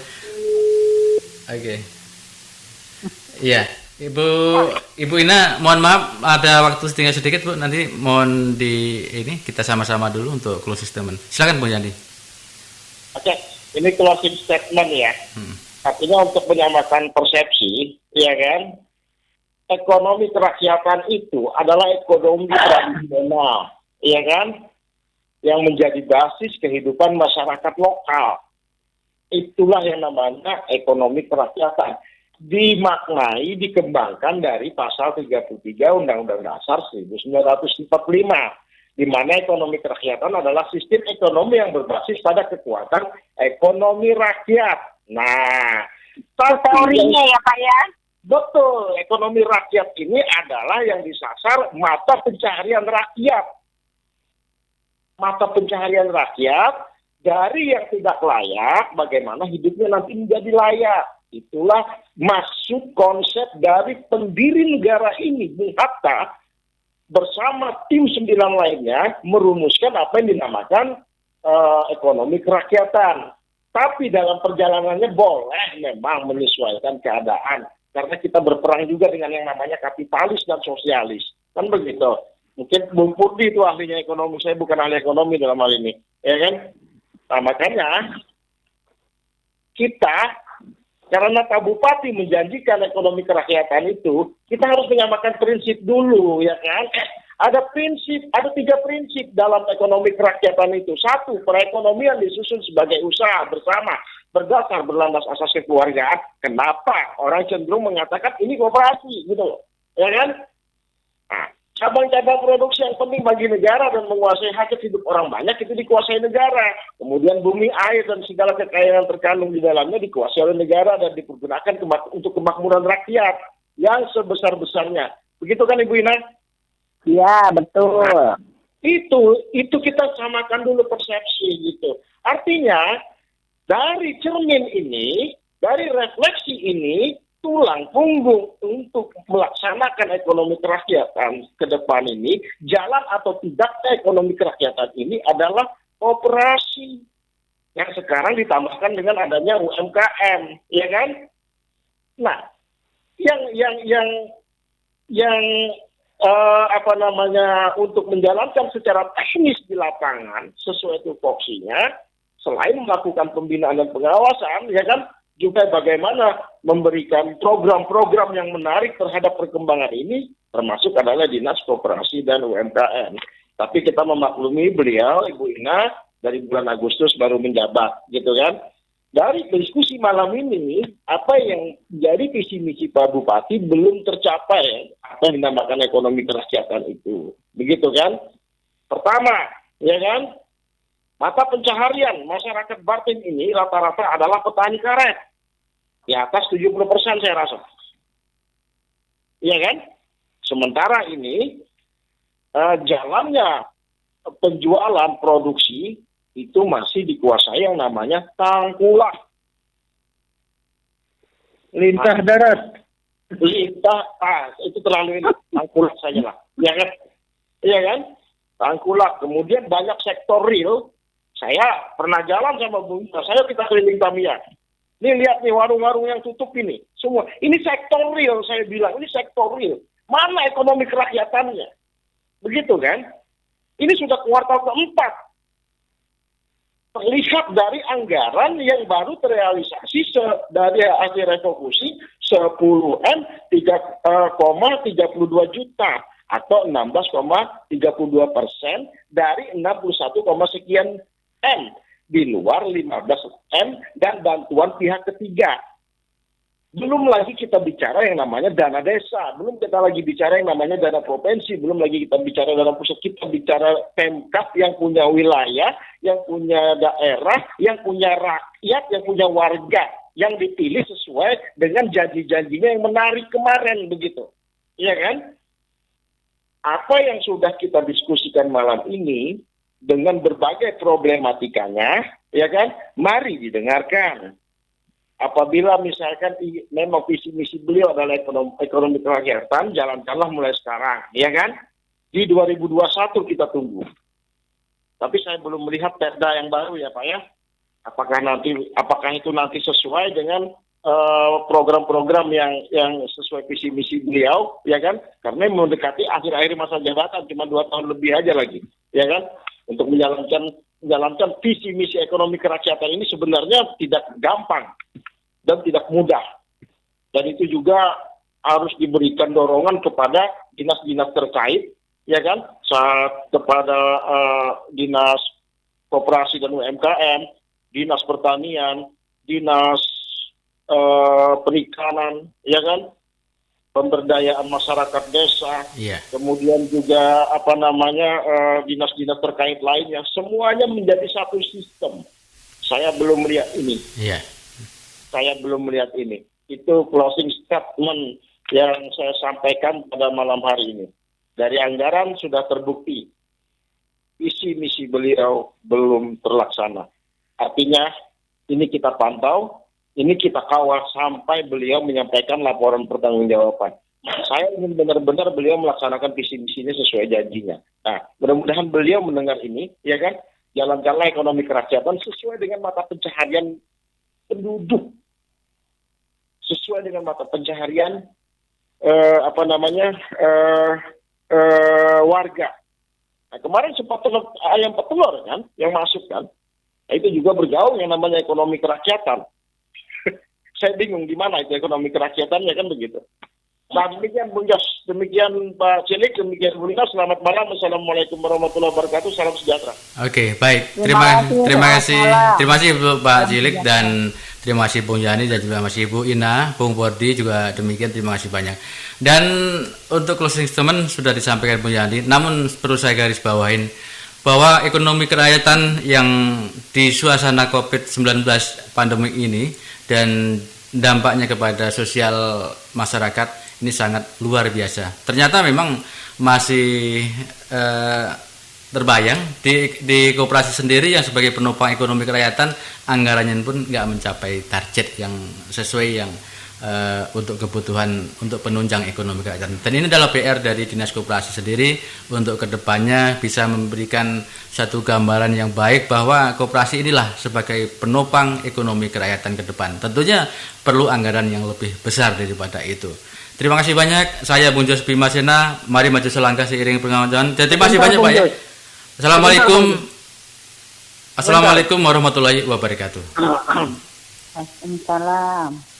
B: Oke. Iya, Ibu Ina mohon maaf ada waktu tinggal sedikit Bu. Nanti mohon kita sama-sama dulu untuk closing statement. Silakan Bung Yandi.
E: Oke, ini closing statement ya. Artinya untuk menyamakan persepsi, ya kan? Ekonomi kerakyatan itu adalah ekonomi tradisional, ya kan? Yang menjadi basis kehidupan masyarakat lokal. Itulah yang namanya ekonomi kerakyatan. Dimaknai, dikembangkan dari pasal 33 Undang-Undang Dasar 1945. Di mana ekonomi kerakyatan adalah sistem ekonomi yang berbasis pada kekuatan ekonomi rakyat. Nah,
C: Teorinya ya Pak ya.
E: betul, ekonomi rakyat ini adalah yang disasar mata pencaharian rakyat. Mata pencaharian rakyat dari yang tidak layak, bagaimana hidupnya nanti menjadi layak. Itulah maksud konsep dari pendiri negara ini, Bung Hatta, bersama tim 9 lainnya merumuskan apa yang dinamakan ekonomi kerakyatan. Tapi dalam perjalanannya boleh memang menyesuaikan keadaan. Karena kita berperang juga dengan yang namanya kapitalis dan sosialis. Kan begitu. Mungkin Bung Purdi itu ahlinya ekonomi, saya bukan ahli ekonomi dalam hal ini. Ya kan? Nah makanya kita, karena Pak Bupati menjanjikan ekonomi kerakyatan itu, kita harus menyamakan prinsip dulu, ya kan? Ada 3 prinsip dalam ekonomi kerakyatan itu. 1, perekonomian disusun sebagai usaha bersama, berdasar berlandas asas kekeluargaan. Kenapa orang cenderung mengatakan ini kooperasi, gitu loh, ya kan? Nah, cabang-cabang produksi yang penting bagi negara dan menguasai hajat hidup orang banyak itu dikuasai negara. Kemudian bumi, air, dan segala kekayaan yang terkandung di dalamnya dikuasai oleh negara dan dipergunakan untuk kemakmuran rakyat yang sebesar-besarnya. Begitu kan Ibu Ina?
C: Ya, betul.
E: Nah, itu kita samakan dulu persepsi gitu. Artinya dari cermin ini, dari refleksi ini, tulang punggung untuk melaksanakan ekonomi kerakyatan ke depan ini, jalan atau tidak ekonomi kerakyatan ini adalah kooperasi yang sekarang ditambahkan dengan adanya UMKM, ya kan? Nah, untuk menjalankan secara teknis di lapangan sesuai tupoksinya, selain melakukan pembinaan dan pengawasan, ya kan, juga bagaimana memberikan program-program yang menarik terhadap perkembangan ini, termasuk adalah Dinas Koperasi dan UMKM. Tapi kita memaklumi beliau, Ibu Ina, dari bulan Agustus baru menjabat, gitu kan. Dari diskusi malam ini, apa yang jadi visi misi Pak Bupati belum tercapai, apa yang dinamakan ekonomi kerakyatan itu. Begitu kan? Pertama, ya kan, mata pencaharian masyarakat Bartim ini rata-rata adalah petani karet. Di atas 70% saya rasa. Iya kan? Sementara ini, jalannya penjualan produksi itu masih dikuasai yang namanya tangkulak.
D: Lintah darat.
E: Itu terlalu ini. Tangkulak saja lah. Ya kan? Iya kan? Tangkulak. Kemudian banyak sektor real. Saya pernah jalan sama Bu Ina. Saya kita keliling Tamiya. Nih lihat nih warung-warung yang tutup ini. Semua. Ini sektor real saya bilang. Ini sektor real. Mana ekonomi kerakyatannya? Begitu kan? Ini sudah kuartal keempat. Terlihat dari anggaran yang baru terrealisasi dari hasil refokusi 10M 3,32 juta atau 16,32% dari 61, sekian M. di luar 15M dan bantuan pihak ketiga. Belum lagi kita bicara yang namanya dana desa, belum kita lagi bicara yang namanya dana provinsi, belum lagi kita bicara dana pusat, kita bicara Pemkab yang punya wilayah, yang punya daerah, yang punya rakyat, yang punya warga, yang dipilih sesuai dengan janji-janjinya yang menarik kemarin, begitu. Iya kan? Apa yang sudah kita diskusikan malam ini, dengan berbagai problematikanya, ya kan? Mari didengarkan. Apabila misalkan memang visi misi beliau adalah ekonomi kerakyatan, jalankanlah mulai sekarang, ya kan? Di 2021 kita tunggu. Tapi saya belum melihat perda yang baru ya Pak ya. Apakah itu nanti sesuai dengan program-program yang sesuai visi misi beliau, ya kan? Karena mendekati akhir-akhir masa jabatan, cuma 2 tahun lebih aja lagi, ya kan? Untuk menjalankan visi misi ekonomi kerakyatan ini sebenarnya tidak gampang dan tidak mudah. Dan itu juga harus diberikan dorongan kepada dinas-dinas terkait, ya kan? Kepada dinas koperasi dan UMKM, dinas pertanian, dinas perikanan, ya kan? Pemberdayaan masyarakat desa, kemudian juga dinas-dinas terkait lainnya, semuanya menjadi satu sistem. Saya belum melihat ini. Saya belum melihat ini. Itu closing statement yang saya sampaikan pada malam hari ini. Dari anggaran sudah terbukti, visi misi beliau belum terlaksana. Artinya ini kita pantau, ini kita kawal sampai beliau menyampaikan laporan pertanggungjawaban. Saya ingin benar-benar beliau melaksanakan visi misinya sesuai janjinya. Nah, mudah-mudahan beliau mendengar ini, ya kan? Jalankanlah ekonomi kerakyatan sesuai dengan mata pencaharian penduduk, sesuai dengan mata pencaharian warga. Nah, kemarin sempat ayam petelur kan, yang masuk kan? Nah, itu juga bergaung yang namanya ekonomi kerakyatan. Saya bingung di mana itu ekonomi kerakyatannya kan begitu. Nah, demikian Bung Jos, demikian Pak Cilik, demikian Bu Lina. Selamat malam. Assalamualaikum warahmatullahi wabarakatuh. Salam sejahtera.
B: Oke, baik. Terima kasih Pak Cilik dan terima kasih Bung Yani dan juga masih Ibu Ina, Bung Bordi juga demikian. Terima kasih banyak. Dan untuk closing statement sudah disampaikan Bung Yani. Namun perlu saya garis bawahin bahwa ekonomi kerakyatan yang di suasana COVID-19 pandemi ini dan dampaknya kepada sosial masyarakat ini sangat luar biasa. Ternyata memang masih terbayang di koperasi sendiri yang sebagai penopang ekonomi kerakyatan anggarannya pun nggak mencapai target yang sesuai yang untuk kebutuhan untuk penunjang ekonomi kerakyatan. Dan ini adalah PR dari Dinas Koperasi sendiri untuk kedepannya bisa memberikan satu gambaran yang baik bahwa koperasi inilah sebagai penopang ekonomi kerakyatan ke depan. Tentunya perlu anggaran yang lebih besar daripada itu. Terima kasih banyak. Saya Bung Jos Bimasena. Mari maju selangkah seiring pengawasan. Dan terima kasih banyak Pak ya. Assalamualaikum warahmatullahi wabarakatuh.
C: Waalaikumsalam.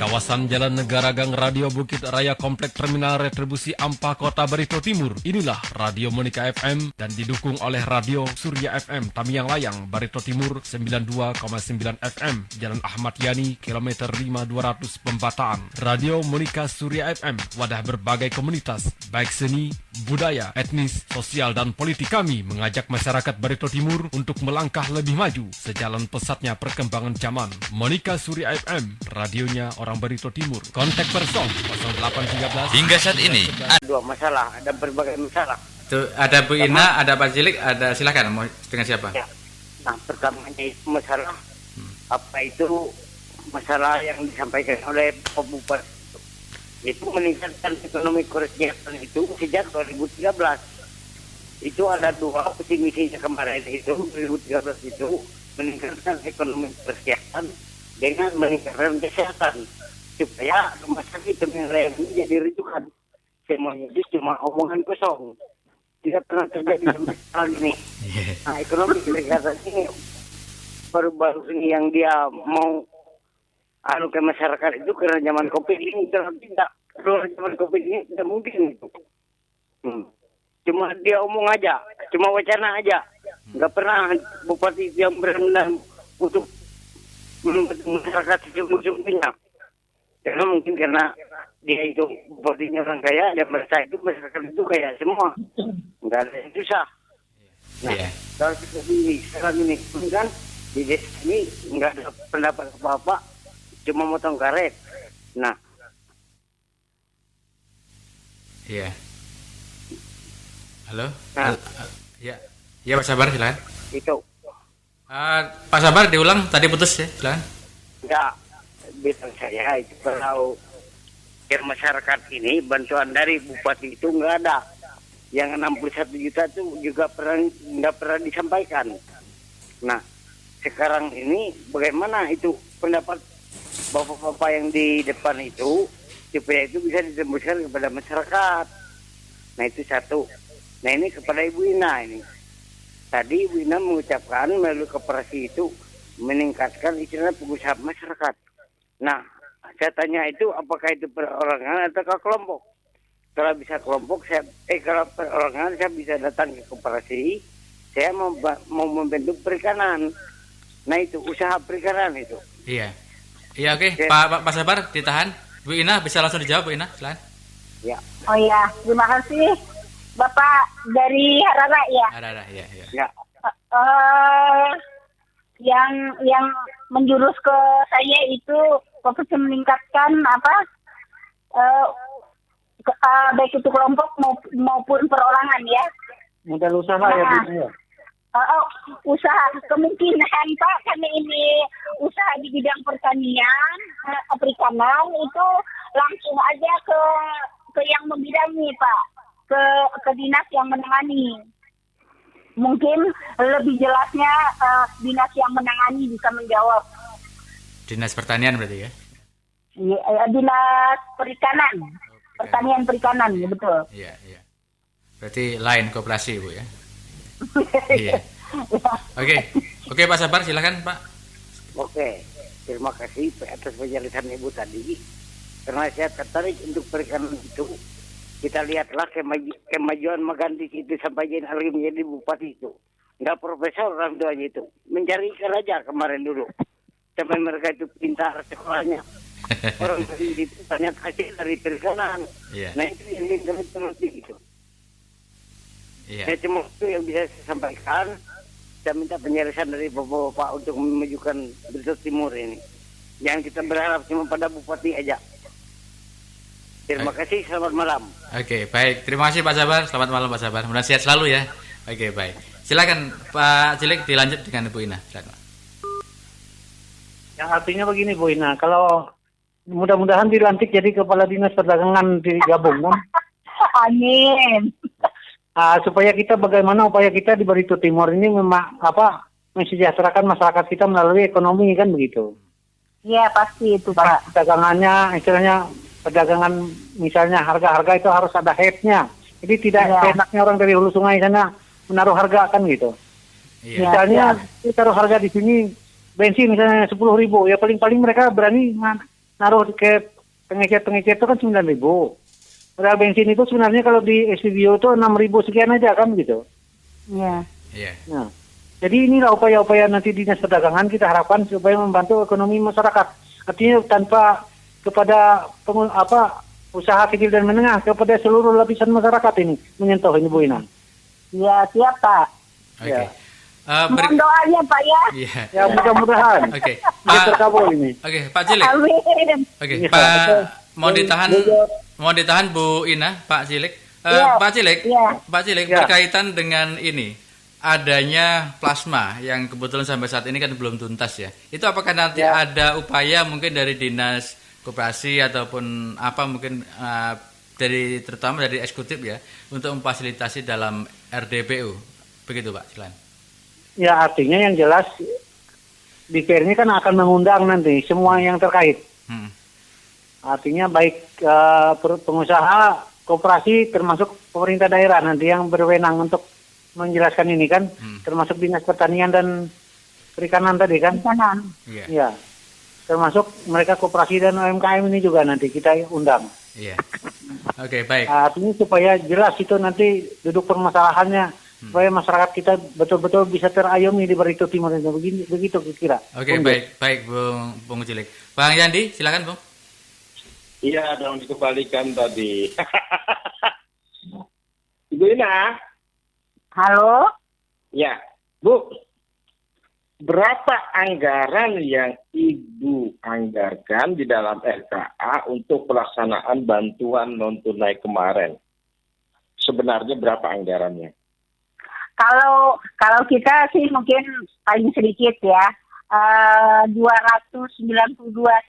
F: kawasan Jalan Negara Gang Radio Bukit Raya Komplek Terminal Retribusi Ampah Kota Barito Timur. Inilah Radio Monika FM dan didukung oleh Radio Surya FM Tamiang Layang Barito Timur 92,9 FM Jalan Ahmad Yani kilometer 5200 Pempataan. Radio Monika Surya FM, wadah berbagai komunitas baik seni, budaya, etnis, sosial dan politik. Kami mengajak masyarakat Barito Timur untuk melangkah lebih maju sejalan pesatnya perkembangan zaman. Monika Surya FM, radionya orang Barito Timur. Kontak person 0813.
B: Hingga saat ini
A: Dua masalah, ada berbagai masalah.
B: tuh, ada Bu Ina, ada Pak Cilik, ada silakan mau dengan siapa?
A: Ya. Nah, pertamanya itu masalah apa itu masalah yang disampaikan oleh Pak Bupati itu meningkatkan ekonomi kerakyatan itu sejak 2013. Itu ada dua visi misinya kemarin itu 2013 itu meningkatkan ekonomi kerakyatan dengan meningkatkan kesehatan supaya rumah sakit yang lain ini jadi rujukan. Semuanya itu cuma omongan kosong, tidak pernah terjadi hal ini. Nah, ekonomi kerakyatan ini baru-baru ini yang dia mau ke masyarakat itu karena zaman COVID ini tidak keluar zaman COVID ini tidak mungkin itu. Cuma dia omong aja, cuma wacana aja, nggak pernah bupati yang benar-benar untuk masyarakat sejauh-jauhnya. Karena mungkin karena dia itu bupatinya orang kaya, dia merasa itu masyarakat itu kaya semua, nggak ada yang susah. Nah, kalau kita di sekarang ini kan di desa ini nggak ada pendapat apa-apa, cuma motong karet. Nah,
B: Iya. Halo.
A: Nah.
B: Ya, ya Pak Sabar silakan.
A: itu
B: Pak Sabar diulang tadi putus ya, silakan.
A: nggak bilang saya itu kalau ke masyarakat ini bantuan dari bupati itu nggak ada. Yang 61 juta itu juga nggak pernah disampaikan. Nah, sekarang ini bagaimana itu pendapat bapak-bapak yang di depan itu supaya itu bisa ditembuskan kepada masyarakat. Nah, itu satu. Nah, ini kepada Ibu Ina ini. Tadi Ibu Ina mengucapkan melalui koperasi itu meningkatkan istilahnya pengusaha masyarakat. Nah, saya tanya itu apakah itu perorangan atau kelompok? Kalau bisa kelompok, kalau perorangan saya bisa datang ke koperasi, saya mau membentuk perikanan. Nah, itu usaha perikanan itu.
B: Iya. Iya, oke. Pak Sabar ditahan. Bu Ina bisa langsung dijawab, Bu Ina, silakan.
A: Ya.
C: Oh ya, terima kasih Bapak dari Harara ya.
B: Ada, iya.
A: Ya.
C: Yang menjurus ke saya itu fokus meningkatkan baik itu kelompok maupun perorangan ya.
D: Modal usaha ya Bu ya.
C: Usaha kemungkinan Pak, karena ini usaha di bidang pertanian, perikanan itu langsung aja ke yang membidangi Pak, ke dinas yang menangani. Mungkin lebih jelasnya dinas yang menangani bisa menjawab.
B: Dinas Pertanian berarti ya?
C: Iya, dinas perikanan, pertanian perikanan ya betul.
B: Iya. Berarti lain koperasi Bu ya? Iya. Oke Pak Sabar silakan Pak.
A: Oke. Terima kasih atas penjelasan Ibu tadi. Karena saya tertarik untuk perikanan itu. Kita lihatlah kemajuan Maganti itu sampai jadi Alim menjadi bupati itu. Nggak profesor orang tuanya itu. Mencari ikan aja kemarin dulu. Sampai mereka itu pintar sekolahnya. Orang itu banyak hasil dari perikanan.
B: Iya.
A: Nah, itu yang mengerti gitu.
B: Iya.
A: Saya cuma itu yang bisa saya sampaikan. Saya minta penjelasan dari Bapak-Bapak untuk memajukan Barito Timur ini. Yang kita berharap cuma pada bupati aja. Terima kasih, selamat malam.
B: Oke, baik. Terima kasih Pak Sabar. Selamat malam Pak Sabar. Mudah sehat selalu ya. Oke, baik. Silakan Pak Cilik dilanjut dengan Bu Ina. Silakan.
D: Yang artinya begini Bu Ina, kalau mudah-mudahan dilantik jadi kepala dinas perdagangan digabung kan?
C: Amin.
D: Supaya kita bagaimana upaya kita di Barito Timur ini mensejahterakan masyarakat kita melalui ekonomi kan begitu.
C: Iya pasti itu Pak.
D: Perdagangannya istilahnya perdagangan misalnya harga-harga itu harus ada headnya. Jadi tidak enaknya orang dari hulu sungai sana menaruh harga kan gitu.
B: Iya.
D: Misalnya kita taruh harga di sini bensin misalnya 10.000, ya paling-paling mereka berani naruh ke pengecer itu kan 9.000. Padahal bensin itu sebenarnya kalau di SPBU itu 6.000 sekian aja kan gitu.
C: Iya.
B: Iya.
D: Nah, jadi inilah upaya-upaya nanti Dinas Perdagangan kita harapkan supaya membantu ekonomi masyarakat. Artinya tanpa kepada usaha kecil dan menengah, kepada seluruh lapisan masyarakat ini menyentuh ini Bu Ina.
C: Ya, siap Pak.
B: Oke.
D: Ya.
C: Mohon doanya Pak ya.
B: Iya.
D: Ya mudah-mudahan.
B: Oke.
D: Ini
B: Pak.
D: terkabul ini.
B: Oke, Pak Cilik.
C: Amin.
B: Oke,
D: Iya.
B: Pak mau ditahan Bu Ina, Pak Cilik.
C: Iya.
B: Pak Cilik.
C: Iya.
B: Pak Cilik
D: Iya.
B: berkaitan dengan ini adanya plasma yang kebetulan sampai saat ini kan belum tuntas ya. Itu apakah nanti ada upaya mungkin dari Dinas Koperasi ataupun apa mungkin dari terutama dari eksekutif ya untuk memfasilitasi dalam RDPU. Begitu Pak, silakan.
D: Ya artinya yang jelas DPR ini kan akan mengundang nanti semua yang terkait. Artinya baik pengusaha, koperasi termasuk pemerintah daerah nanti yang berwenang untuk menjelaskan ini kan, termasuk Dinas Pertanian dan Perikanan tadi kan.
C: Kanan.
B: Iya.
D: Ya. Termasuk mereka koperasi dan UMKM ini juga nanti kita undang.
B: Iya. Oke, baik.
D: Artinya supaya jelas itu nanti duduk permasalahannya, supaya masyarakat kita betul-betul bisa terayomi di Barito Timur ini. Begitu kira.
B: Oke, baik Bung Cilik. Bang Yandi, silakan Bung.
E: Iya, dong dikembalikan tadi. Ibu Ina.
C: Halo.
E: Ya, Bu. Berapa anggaran yang Ibu anggarkan di dalam LKA untuk pelaksanaan bantuan non-tunai kemarin? Sebenarnya berapa anggarannya?
C: Kalau kita sih mungkin paling sedikit ya. 292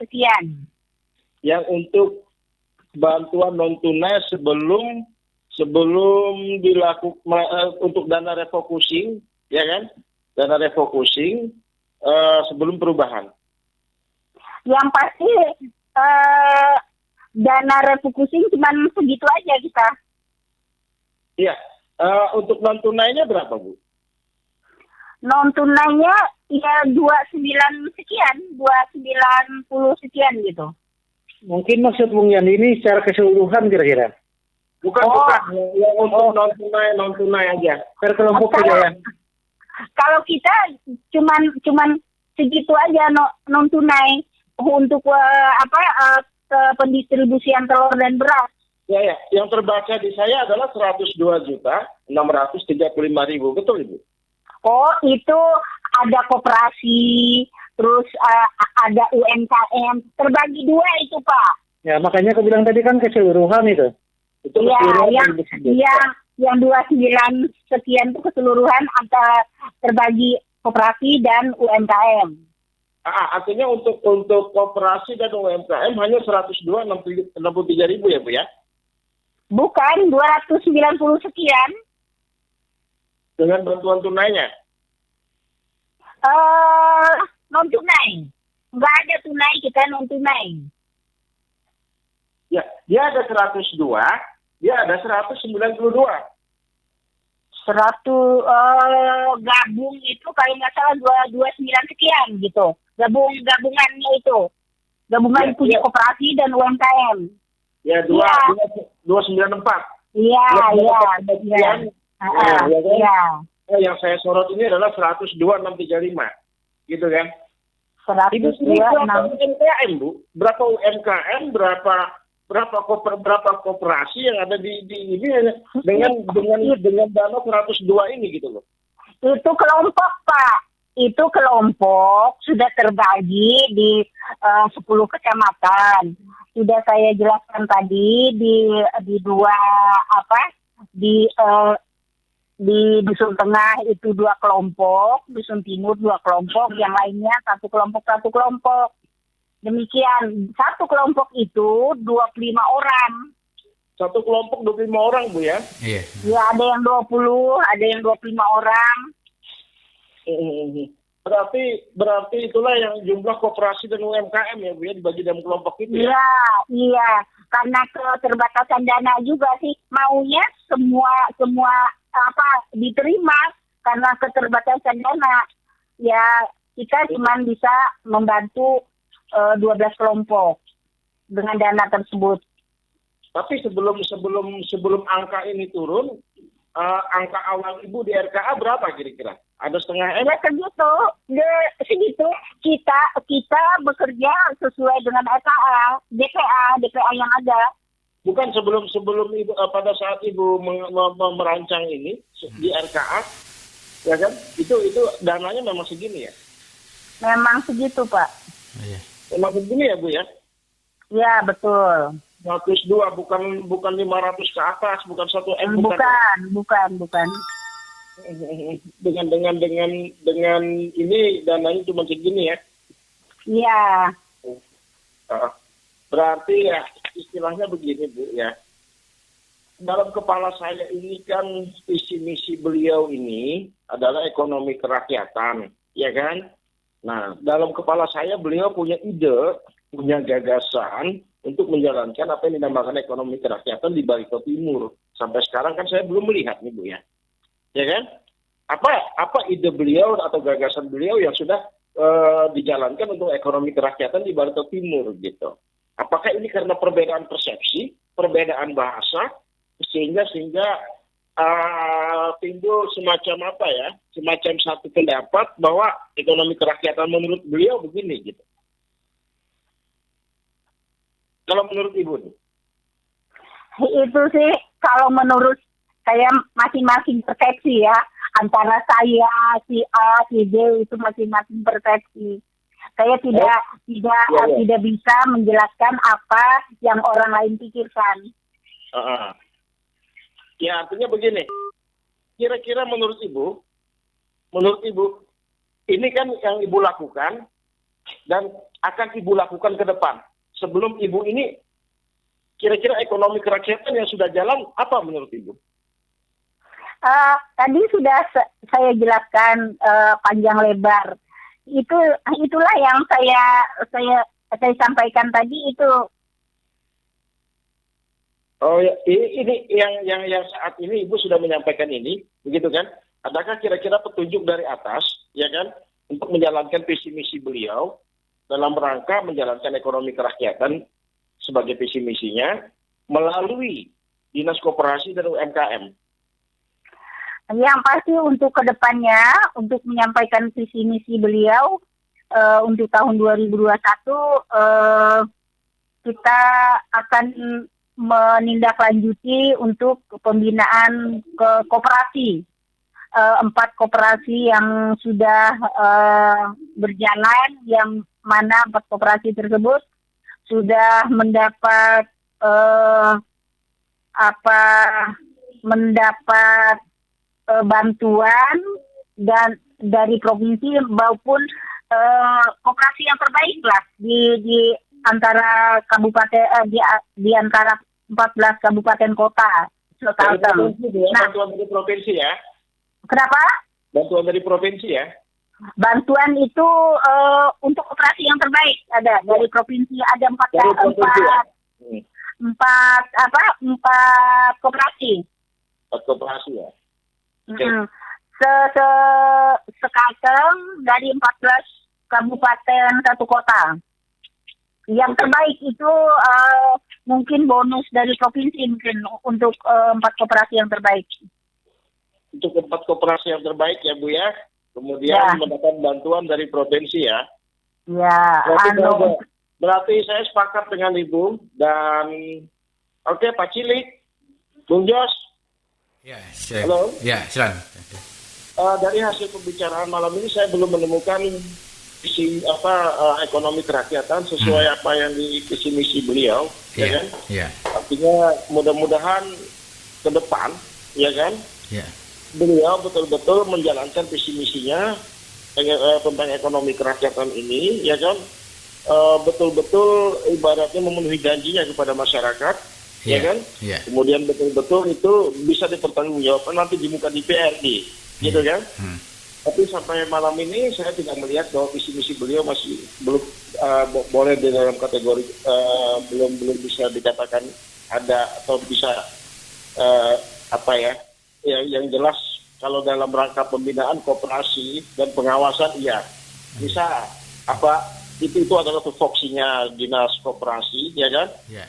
C: sekian.
E: Yang untuk bantuan non-tunai sebelum dilakukan untuk dana refocusing, ya kan? Dana refocusing sebelum perubahan.
C: Yang pasti dana refocusing cuma segitu aja kita.
E: Iya. Untuk non tunainya berapa, Bu?
C: Non tunainya ya 29 sekian, 290 sekian gitu.
D: Mungkin maksud Bung Yandi ini secara keseluruhan kira-kira.
E: Bukan. Yang untuk non tunai aja.
D: Per kelompok saja ya.
C: Kalau kita cuman segitu aja non tunai untuk pendistribusian telur dan beras.
E: Ya, yang terbaca di saya adalah 102.635.000, betul Ibu?
C: Oh, itu ada koperasi, terus ada UMKM, terbagi dua itu Pak.
D: Ya makanya aku bilang tadi kan keseluruhan itu. Itu
C: Iya, yang 29 sekian itu keseluruhan antara terbagi koperasi dan UMKM.
E: Artinya untuk koperasi dan UMKM hanya 102.63.000 ya Bu ya?
C: Bukan, 290 sekian.
E: Dengan bantuan tunainya?
C: Non tunai. Nggak ada tunai, kita non tunai.
E: Ya, dia ada 102, dia ada 192.
C: Gabung itu kalau nggak salah 229 sekian gitu. Gabungannya itu. Gabungan punya koperasi dan UMKM.
E: Ya, 294.
C: Iya.
E: Yang saya sorot ini adalah 102.635. Gitu kan?
C: 102.6.
E: UMKM, Bu. Berapa UMKM, berapa koperasi yang ada di ini hanya dengan dana 102 ini gitu loh.
C: Itu kelompok, Pak. Itu kelompok sudah terbagi di 10 kecamatan. Sudah saya jelaskan tadi di Dusun Tengah itu 2 kelompok, Dusun Timur 2 kelompok, yang lainnya 1 kelompok. Demikian, 1 kelompok itu 25 orang.
E: 1 kelompok 25 orang, Bu ya?
B: Iya.
C: Ya, ada yang 20, ada yang 25 orang.
E: Berarti itulah yang jumlah koperasi dan UMKM ya Bu ya, dibagi dalam kelompok itu ya?
C: Iya. Karena keterbatasan dana juga sih, maunya semua diterima karena keterbatasan dana. Ya, kita cuma bisa membantu 12 kelompok. dengan dana tersebut.
E: Tapi sebelum angka ini turun, angka awal Ibu di RKA berapa kira-kira? Ada setengah M?
C: Ya segitu. Kita bekerja sesuai dengan RKA, DPA yang ada.
E: Bukan sebelum Ibu pada saat Ibu merancang ini di RKA, ya kan? Itu dananya memang segini ya?
C: Memang segitu, Pak.
B: Iya.
E: Memang segini ya, Bu ya?
C: Ya, betul.
E: 102 bukan 500 ke atas, bukan 1 M
C: Bukan.
E: Dengan ini dananya cuma segini ya.
C: Iya.
E: Berarti ya istilahnya begini Bu ya. Dalam kepala saya ini kan visi misi beliau ini adalah ekonomi kerakyatan, ya kan? Nah, dalam kepala saya beliau punya ide, punya gagasan untuk menjalankan apa yang dinamakan ekonomi kerakyatan di Barito Timur. Sampai sekarang kan saya belum melihat nih Bu ya. Ya kan? Apa ide beliau atau gagasan beliau yang sudah dijalankan untuk ekonomi kerakyatan di Barito Timur gitu. Apakah ini karena perbedaan persepsi, perbedaan bahasa sehingga timbul semacam apa ya? Semacam satu pendapat bahwa ekonomi kerakyatan menurut beliau begini gitu. Kalau menurut Ibu nih?
C: Itu sih kalau menurut saya masing-masing persepsi ya. Antara saya, si A, si B itu masing-masing persepsi. Saya tidak bisa menjelaskan apa yang orang lain pikirkan.
E: Ya artinya begini. Kira-kira menurut Ibu, ini kan yang Ibu lakukan dan akan Ibu lakukan ke depan. Sebelum Ibu ini, kira-kira ekonomi kerakyatan yang sudah jalan, apa menurut Ibu?
C: Tadi sudah saya jelaskan panjang lebar. Itulah yang saya sampaikan tadi itu.
E: Oh ya, ini yang saat ini Ibu sudah menyampaikan ini, begitu kan? Adakah kira-kira petunjuk dari atas, ya kan, untuk menjalankan visi misi beliau dalam rangka menjalankan ekonomi kerakyatan sebagai visi misinya melalui Dinas Koperasi dan UMKM?
C: Yang pasti untuk kedepannya, untuk menyampaikan visi misi beliau untuk tahun 2021, kita akan menindaklanjuti untuk pembinaan ke koperasi. 4 koperasi yang sudah berjalan, yang mana 4 koperasi tersebut sudah mendapat bantuan dan dari provinsi maupun koperasi yang terbaik lah di antara kabupaten di antara 14 kabupaten kota.
E: Bantuan dari provinsi ya?
C: Kenapa?
E: Bantuan dari provinsi ya?
C: Bantuan itu untuk koperasi yang terbaik ada dari provinsi, ada 4 koperasi.
E: 4 koperasi ya.
C: Okay. Sekarang dari 14 kabupaten 1 kota. Yang terbaik itu mungkin bonus dari provinsi mungkin untuk 4 koperasi yang terbaik.
E: Untuk 4 koperasi yang terbaik ya Bu ya. Kemudian mendapat bantuan dari provinsi ya.
C: Ya.
E: Berarti saya sepakat dengan Ibu dan oke, Pak Cilik, Bung Jos.
B: Ya, silakan.
E: Halo.
B: Ya, silakan.
E: Dari hasil pembicaraan malam ini saya belum menemukan visi ekonomi kerakyatan sesuai apa yang di visi misi beliau, ya kan?
B: Iya.
E: Artinya mudah-mudahan ke depan, ya kan?
B: Iya.
E: Beliau betul-betul menjalankan visi misinya tentang ekonomi kerakyatan ini, ya kan? Betul-betul ibaratnya memenuhi janjinya kepada masyarakat, ya kan?
B: Yeah.
E: Kemudian betul-betul itu bisa dipertanggungjawabkan nanti di muka DPRD, gitu kan? Tapi sampai malam ini saya tidak melihat bahwa visi misi beliau masih belum boleh di dalam kategori belum bisa dikatakan ada atau bisa yang jelas kalau dalam rangka pembinaan koperasi dan pengawasan iya bisa itu adalah tupoksinya dinas koperasi, ya kan?
B: Ya.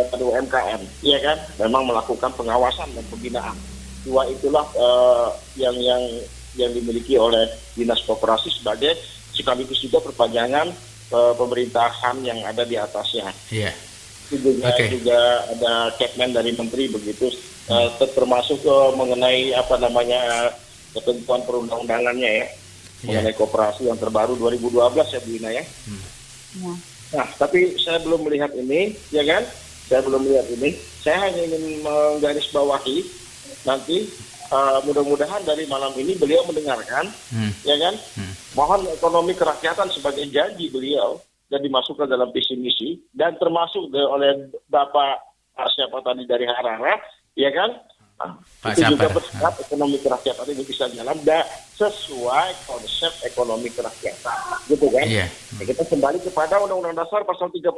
E: Pada UMKM, ya kan? Memang melakukan pengawasan dan pembinaan. Dua itulah yang dimiliki oleh dinas koperasi sebagai sekaligus juga perpanjangan pemerintahan yang ada di atasnya.
B: Iya.
E: Juga ada Kepmen dari Menteri begitu, termasuk mengenai ketentuan perundang-undangannya ya, mengenai koperasi yang terbaru 2012 ya Bu Ina ya. Nah, tapi saya belum melihat ini, ya kan? Saya belum melihat ini. Saya hanya ingin menggarisbawahi nanti mudah-mudahan dari malam ini beliau mendengarkan, ya kan? Mohon ekonomi kerakyatan sebagai janji beliau dan dimasukkan dalam visi misi dan termasuk oleh Bapak siapa tadi dari Harara, ya kan? Itu juga berharap ekonomi kerakyatan ini bisa jalan sesuai konsep ekonomi kerakyatan, gitu kan?
B: Yeah.
E: Kita kembali kepada Undang-Undang Dasar pasal 33,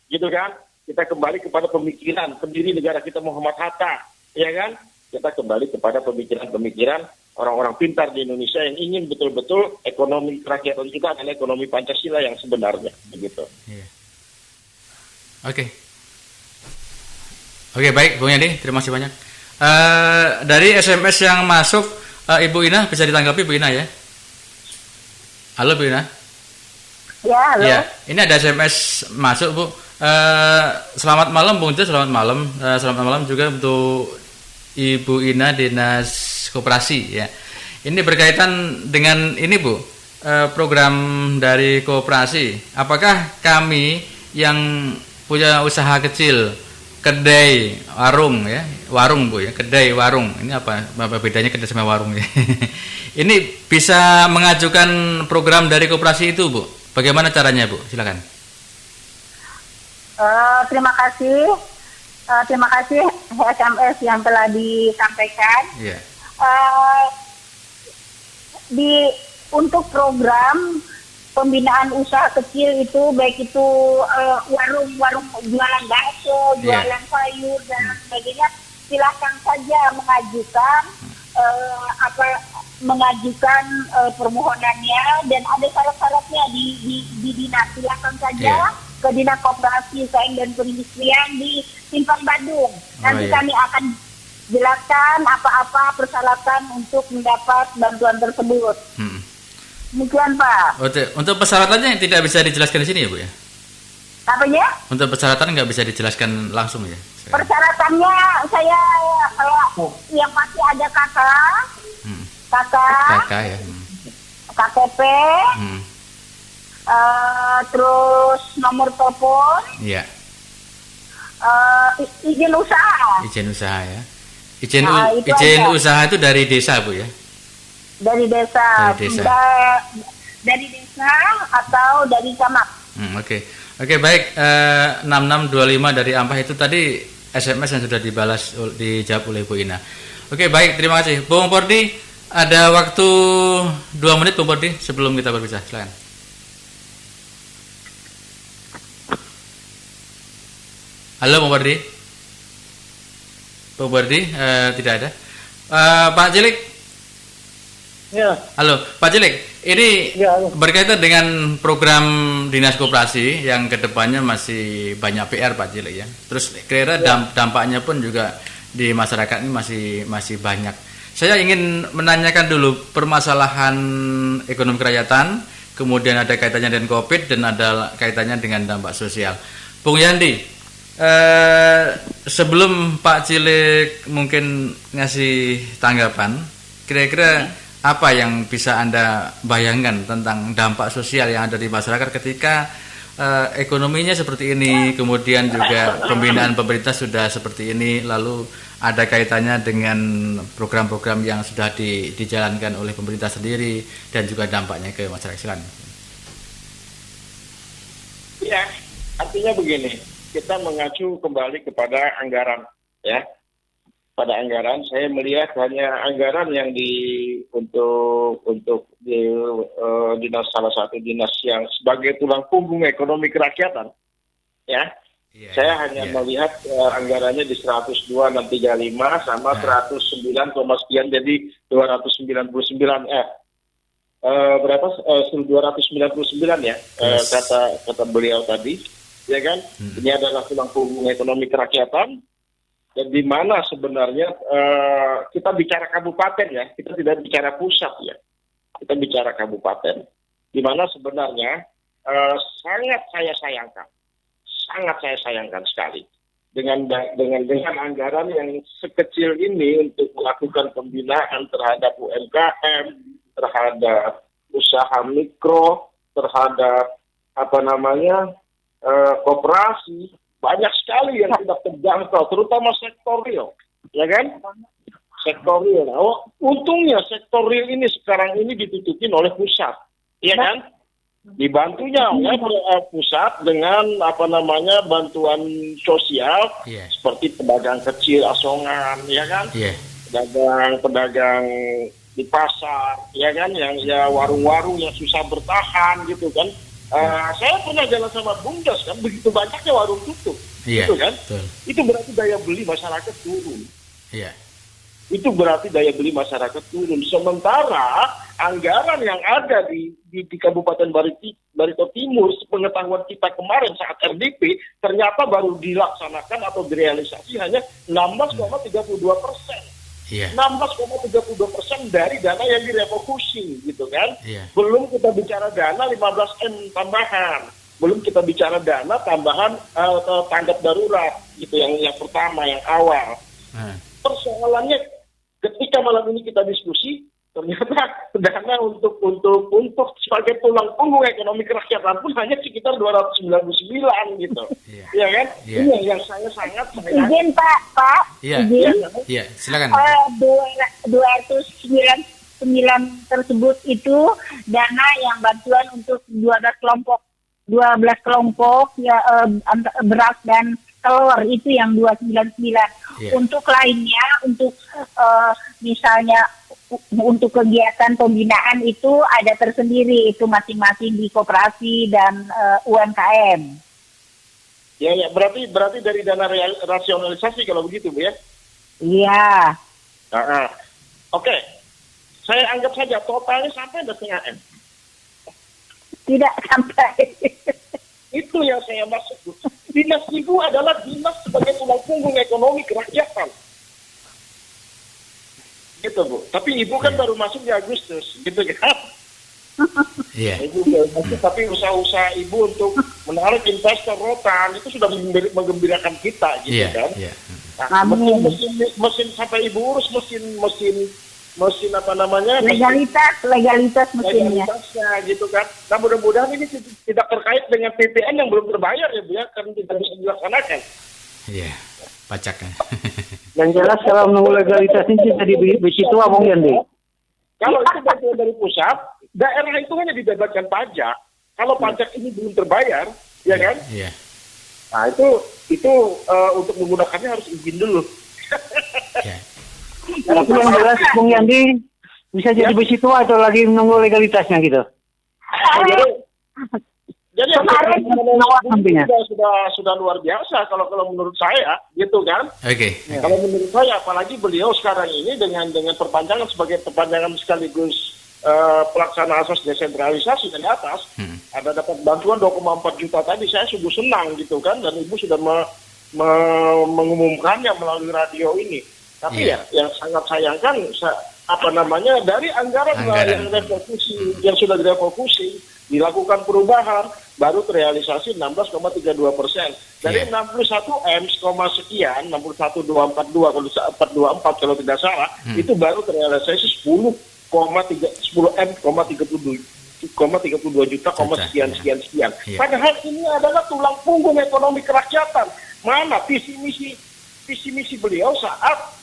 E: gitu kan? Kita kembali kepada pemikiran pendiri negara kita Muhammad Hatta, ya kan? Kita kembali kepada pemikiran-pemikiran orang-orang pintar di Indonesia yang ingin betul-betul ekonomi kerakyatan kita adalah ekonomi Pancasila yang sebenarnya, begitu.
B: Yeah. Oke, baik, Bung Yandi, terima kasih banyak. Dari SMS yang masuk, Ibu Ina bisa ditanggapi, Bu Ina ya? Halo, Bu Ina.
C: Ya, halo.
B: Ya, ini ada SMS masuk, Bu. Selamat malam, Bung Jo, selamat malam. Selamat malam juga untuk Ibu Ina Dinas Koperasi ya. Ini berkaitan dengan ini, Bu, program dari koperasi. Apakah kami yang punya usaha kecil, kedai, warung ya, warung Bu ya, kedai, warung. Ini apa bedanya kedai sama warung ya? Ini bisa mengajukan program dari koperasi itu, Bu. Bagaimana caranya, Bu? Silakan.
C: Terima kasih SMS yang telah disampaikan.
B: Yeah.
C: Untuk program pembinaan usaha kecil itu baik itu warung jualan bakso, jualan sayur dan sebagainya, silakan saja mengajukan permohonannya dan ada syarat-syaratnya di dinas. Silakan saja ke Dinas Koperasi Sains dan Perindustrian di Simpang Badung. Nanti kami akan jelaskan apa-apa persyaratan untuk mendapat bantuan tersebut. Demikian, Pak.
B: Untuk persyaratannya tidak bisa dijelaskan di sini ya, Bu ya?
C: Apanya?
B: Untuk persyaratan nggak bisa dijelaskan langsung ya?
C: Persyaratannya saya yang pasti ada kakak
B: ya.
C: KTP, terus nomor telepon, izin usaha.
B: Izin usaha ya. Izin usaha itu dari desa, Bu ya?
C: Dari desa. Dari desa atau dari camat.
B: Oke, baik. 6625 dari Ampah itu tadi SMS yang sudah dijawab oleh Bu Ina. Oke, baik, terima kasih. Bung Pordi, ada waktu 2 menit, Bung Pordi, sebelum kita berpisah. Silakan. Halo, Bung Pordi. Bung Pordi, tidak ada. Pak Cilik.
D: Ya.
B: Halo, Pak Cilik. Ini berkaitan dengan program Dinas Koperasi yang kedepannya masih banyak PR, Pak Cilik ya. Terus kira-kira dampaknya pun juga di masyarakat ini masih banyak. Saya ingin menanyakan dulu permasalahan ekonomi kerakyatan, kemudian ada kaitannya dengan COVID dan ada kaitannya dengan dampak sosial. Bung Yandi, sebelum Pak Cilik mungkin ngasih tanggapan, kira-kira apa yang bisa Anda bayangkan tentang dampak sosial yang ada di masyarakat ketika ekonominya seperti ini, kemudian juga pembinaan pemerintah sudah seperti ini, lalu ada kaitannya dengan program-program yang sudah dijalankan oleh pemerintah sendiri dan juga dampaknya ke masyarakat. Silakan.
E: Ya, artinya begini, kita mengacu kembali kepada anggaran, ya. Pada anggaran, saya melihat hanya anggaran yang untuk dinas, salah satu dinas yang sebagai tulang punggung ekonomi kerakyatan, ya. Saya hanya melihat anggarannya di 102.635 sama 109, sekian, jadi 299 berapa 299 ya,
B: Yes.
E: kata beliau tadi, ya kan? Ini adalah tulang punggung ekonomi kerakyatan, dan di mana sebenarnya kita bicara kabupaten ya, kita tidak bicara pusat ya, kita bicara kabupaten, di mana sebenarnya sangat saya sayangkan sekali dengan anggaran yang sekecil ini untuk melakukan pembinaan terhadap UMKM, terhadap usaha mikro, terhadap koperasi, banyak sekali yang tidak terjangkau, terutama sektor real, ya kan? Sektor real. Untungnya sektor real ini sekarang ini ditutupin oleh pusat, ya kan? Dibantunya oleh pusat dengan bantuan sosial seperti pedagang kecil asongan, ya kan? Pedagang di pasar, ya kan, yang ya warung-warung yang susah bertahan gitu kan. Saya pernah jalan sama Bumdes kan, begitu banyaknya warung tutup, gitu kan. Betul. Itu berarti daya beli masyarakat turun. Itu berarti daya beli masyarakat turun. Sementara anggaran yang ada di Kabupaten Barito Timur, sepengetahuan kita kemarin saat RDP, ternyata baru dilaksanakan atau direalisasi hanya 16,32%. 16,32% dari dana yang direfokusi, gitu kan. Belum kita bicara dana 15M tambahan, belum kita bicara dana tambahan tanggap darurat, gitu yang pertama, yang awal. Persoalannya ketika malam ini kita diskusi, ternyata dana untuk sebagai tulang punggung ekonomi kerakyatan pun hanya sekitar 299 gitu. Ya kan? Ini yang saya sangat
C: izin Pak.
B: Iya, silakan.
C: 299 tersebut itu dana yang bantuan untuk 12 kelompok ya, beras dan telur, itu yang 299. Untuk lainnya, untuk misalnya untuk kegiatan pembinaan itu ada tersendiri, itu masing-masing di koperasi dan UMKM.
E: Ya, berarti dari dana rasionalisasi kalau begitu, Bu ya?
C: Iya.
E: Oke. Saya anggap saja totalnya sampai 2,5 M.
C: Tidak sampai.
E: Itu yang saya maksud. Dinas Ibu adalah dinas sebagai tulang punggung ekonomi kerakyatan. Gitu, Bu. Tapi Ibu kan baru masuk di Agustus, gitu kan? Ibu baru masuk, tapi usaha-usaha Ibu untuk menarik investor rotan itu sudah menggembirakan kita, gitu kan? Nah, mesin sampai Ibu urus mesin
C: legalitas mesinnya,
E: gitu kan. Nah, mudah-mudahan ini tidak terkait dengan PPN yang belum terbayar ya, Bu ya, karena tidak bisa dilaksanakan.
B: Pajaknya.
D: Yang jelas kalau menunggu legalitas ini jadi begitu mungkin deh.
E: Kalau itu bantuan dari pusat, daerah itu hanya dibebaskan pajak. Kalau pajak ini belum terbayar, ya kan? Nah, itu untuk menggunakannya harus izin dulu.
D: Tapi yang jelas Bung Yandi bisa jadi begitu atau lagi menunggu legalitasnya gitu.
E: Jadi sudah luar biasa kalau menurut saya, gitu kan? Kalau menurut saya, apalagi beliau sekarang ini dengan perpanjangan sebagai perpanjangan sekaligus pelaksanaan asas desentralisasi dari atas, ada dapat bantuan 2,4 juta tadi, saya sungguh senang gitu kan, dan Ibu sudah mengumumkannya melalui radio ini. Tapi yang sangat sayangkan dari anggaran. Yang sudah direfokusi, dilakukan perubahan, baru terrealisasi 16,32%. Dari 61 M, sekian, 61,242 kalau tidak salah, itu baru terrealisasi 10,32 juta, sekian. Padahal ini adalah tulang punggung ekonomi kerakyatan. Mana visi misi beliau saat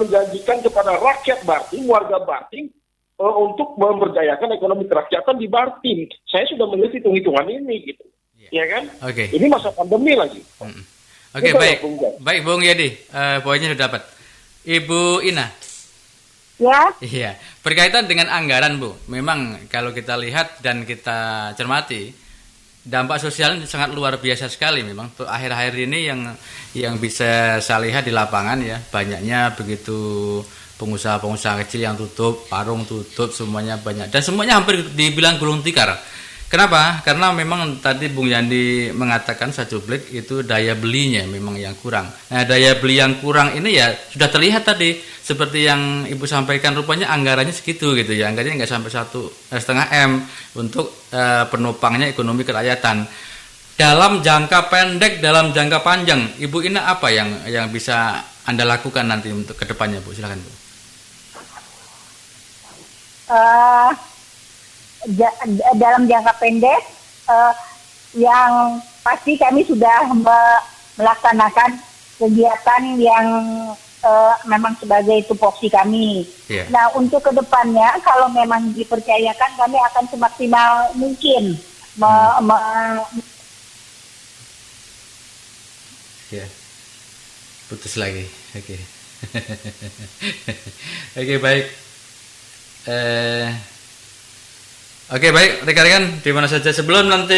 E: menjanjikan kepada rakyat Bartim, warga Bartim, untuk memberdayakan ekonomi kerakyatan di Bartim. Saya sudah melihat hitung-hitungan ini, gitu. Ya kan? Ini masa pandemi lagi.
B: Baik Bung Yadi, poinnya sudah dapat. Ibu Ina. Iya, berkaitan dengan anggaran, Bu. Memang kalau kita lihat dan kita cermati, dampak sosial sangat luar biasa sekali memang. Akhir-akhir ini yang bisa saya lihat di lapangan ya, banyaknya begitu pengusaha-pengusaha kecil yang tutup, warung tutup, semuanya banyak dan semuanya hampir dibilang gulung tikar. Kenapa? Karena memang tadi Bung Yandi mengatakan saya cuplik itu daya belinya memang yang kurang. Nah, daya beli yang kurang ini ya sudah terlihat tadi seperti yang Ibu sampaikan, rupanya anggarannya segitu gitu ya, anggarannya nggak sampai 1,5 M untuk penopangnya ekonomi kerakyatan. Dalam jangka pendek, dalam jangka panjang, Ibu Ina apa yang bisa Anda lakukan nanti untuk kedepannya, Bu? Silakan, Bu.
C: Dalam jangka pendek, yang pasti kami sudah melaksanakan kegiatan yang memang sebagai tupoksi kami.
B: Yeah.
C: Nah, untuk kedepannya, kalau memang dipercayakan, kami akan semaksimal mungkin
B: Ya, putus lagi. Oke. Oke, baik. Oke, baik, rekan-rekan di mana saja sebelum nanti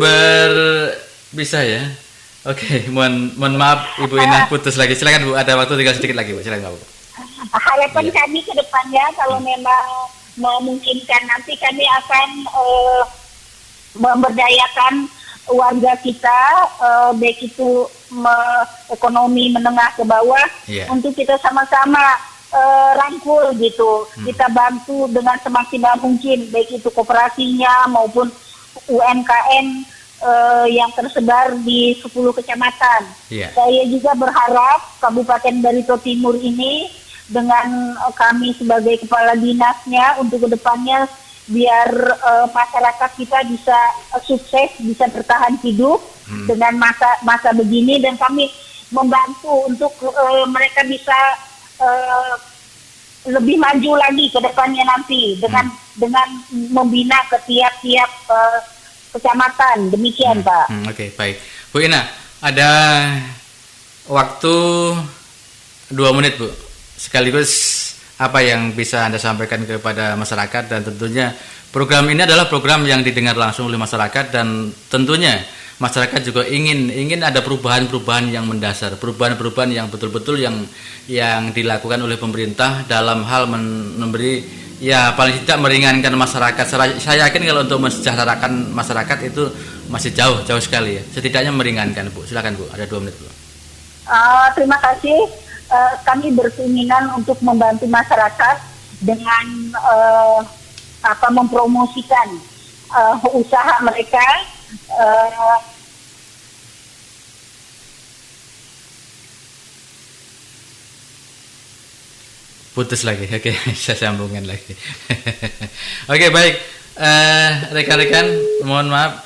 B: berpisah ya. Oke, mohon maaf Ibu Ina putus lagi. Silakan Bu, ada waktu tinggal sedikit lagi Bu. Silakan Bu.
C: Harapan kami ke depannya kalau memang memungkinkan nanti kami akan memberdayakan warga kita, baik itu ekonomi menengah ke bawah, untuk kita sama-sama rangkul gitu. Kita bantu dengan semaksimal mungkin, baik itu koperasinya maupun UMKM yang tersebar di 10 kecamatan. Saya juga berharap Kabupaten Barito Timur ini dengan kami sebagai kepala dinasnya untuk kedepannya biar masyarakat kita bisa sukses, bisa bertahan hidup dengan masa begini, dan kami membantu untuk mereka bisa lebih maju lagi ke depannya nanti dengan membina ke tiap-tiap kecamatan. Demikian Pak.
B: Oke, baik. Bu Ina, ada waktu 2 menit Bu. Sekaligus apa yang bisa Anda sampaikan kepada masyarakat, dan tentunya program ini adalah program yang didengar langsung oleh masyarakat, dan tentunya masyarakat juga ingin ada perubahan-perubahan yang mendasar, perubahan-perubahan yang betul-betul yang dilakukan oleh pemerintah dalam hal memberi, ya paling tidak meringankan masyarakat. Saya yakin kalau untuk mensejahterakan masyarakat itu masih jauh sekali ya. Setidaknya meringankan Bu. Silakan Bu, ada 2 menit Bu.
C: Terima kasih. Kami berkeinginan untuk membantu masyarakat dengan mempromosikan usaha mereka.
B: Putus lagi, oke, saya sambungkan lagi. Oke, baik, rekan-rekan, mohon maaf.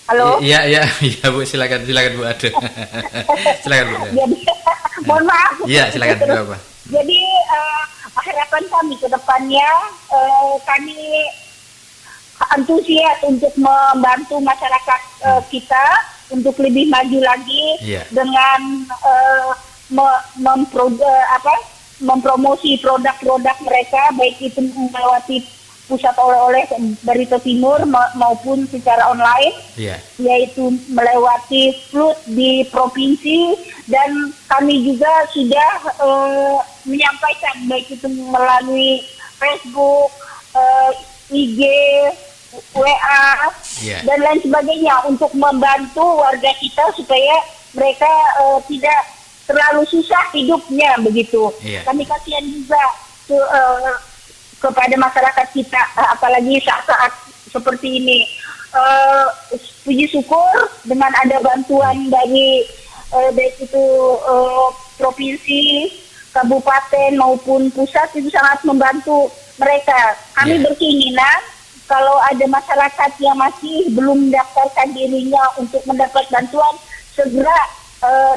C: Halo.
B: Iya Bu, silakan Bu, aduh. Silakan Bu.
C: Jadi, mohon maaf.
B: Iya, silakan Bu apa.
C: Jadi harapan kami ke depannya, kami antusias untuk membantu masyarakat kita untuk lebih maju lagi dengan mempromosi produk-produk mereka, baik itu melewati pusat oleh-oleh Barito Timur maupun secara online, yaitu melewati flut di provinsi, dan kami juga sudah menyampaikan baik itu melalui Facebook, IG, WA, dan lain sebagainya untuk membantu warga kita supaya mereka tidak terlalu susah hidupnya begitu. Kami kasihan juga kepada masyarakat kita, apalagi saat-saat seperti ini. Puji syukur dengan ada bantuan dari baik itu provinsi, kabupaten maupun pusat, itu sangat membantu mereka. Kami berkeinginan kalau ada masyarakat yang masih belum mendaftarkan dirinya untuk mendapat bantuan, segera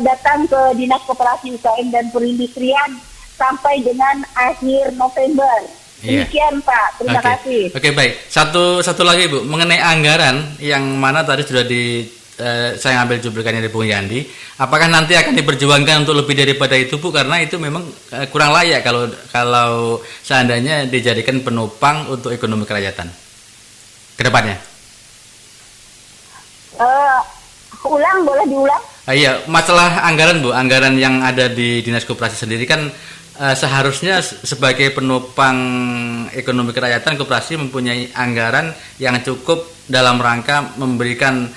C: datang ke Dinas Koperasi UKM dan Perindustrian sampai dengan akhir November. Demikian Pak, terima kasih.
B: Oke, baik. Satu lagi Bu, mengenai anggaran yang mana tadi sudah saya ngambil cuplikannya dari Bung Yandi. Apakah nanti akan diperjuangkan untuk lebih daripada itu Bu? Karena itu memang kurang layak kalau seandainya dijadikan penopang untuk ekonomi kerakyatan ke depannya.
C: Boleh diulang?
B: Iya, masalah anggaran Bu, anggaran yang ada di Dinas Koperasi sendiri kan seharusnya sebagai penopang ekonomi kerakyatan, koperasi mempunyai anggaran yang cukup dalam rangka memberikan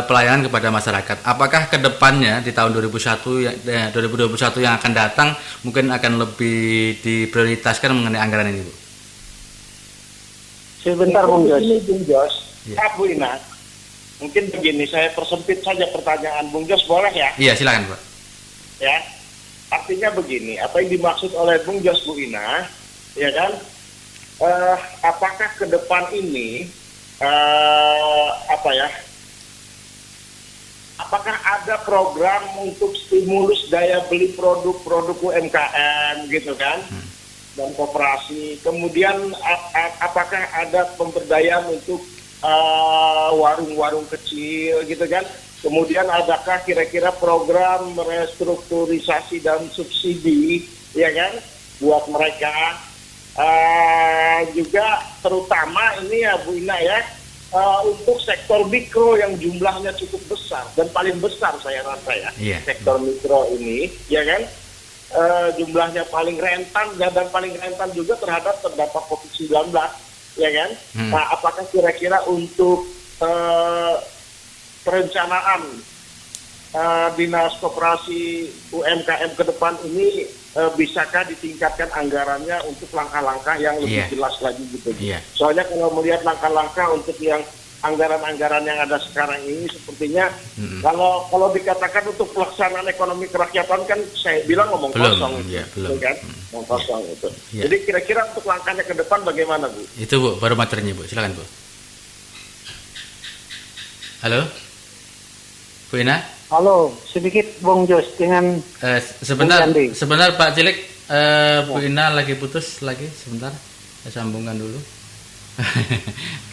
B: pelayanan kepada masyarakat. Apakah ke depannya di tahun 2021 yang akan datang mungkin akan lebih diprioritaskan mengenai anggaran ini, Bu?
D: Sebentar, Bung Jos.
E: Ini Bung Jos,
B: Ya.
E: Bu Ina. Mungkin begini, saya persempit saja pertanyaan Bung Jos, boleh ya?
B: Iya, silakan, Pak.
E: Ya, artinya begini, apa yang dimaksud oleh Bung Jos, Bu Ina, ya kan? Apakah ke depan ini, apakah ada program untuk stimulus daya beli produk-produk UMKM gitu kan? Dan koperasi. Kemudian apakah ada pemberdayaan untuk warung-warung kecil gitu kan? Kemudian adakah kira-kira program restrukturisasi dan subsidi ya kan buat mereka? Juga terutama ini ya Bu Ina ya, untuk sektor mikro yang jumlahnya cukup besar dan paling besar saya rasa ya, sektor mikro ini ya kan, jumlahnya paling rentan dan paling rentan juga terhadap terdampak COVID-19 ya kan. Nah, apakah kira-kira untuk perencanaan Dinas Koperasi UMKM ke depan ini bisakah ditingkatkan anggarannya untuk langkah-langkah yang lebih jelas lagi gitu. Soalnya kalau melihat langkah-langkah untuk yang anggaran-anggaran yang ada sekarang ini sepertinya kalau dikatakan untuk pelaksanaan ekonomi kerakyatan kan saya bilang ngomong kosong kan? Ngomong kosong itu. Jadi kira-kira untuk langkahnya ke depan bagaimana, Bu?
B: Itu Bu, baru materinya Bu, silakan Bu. Halo, Bu Ina.
D: Halo, sedikit Bung Jos dengan
B: sebentar Pak Cilik, Bu Ina lagi putus lagi sebentar, saya sambungkan dulu.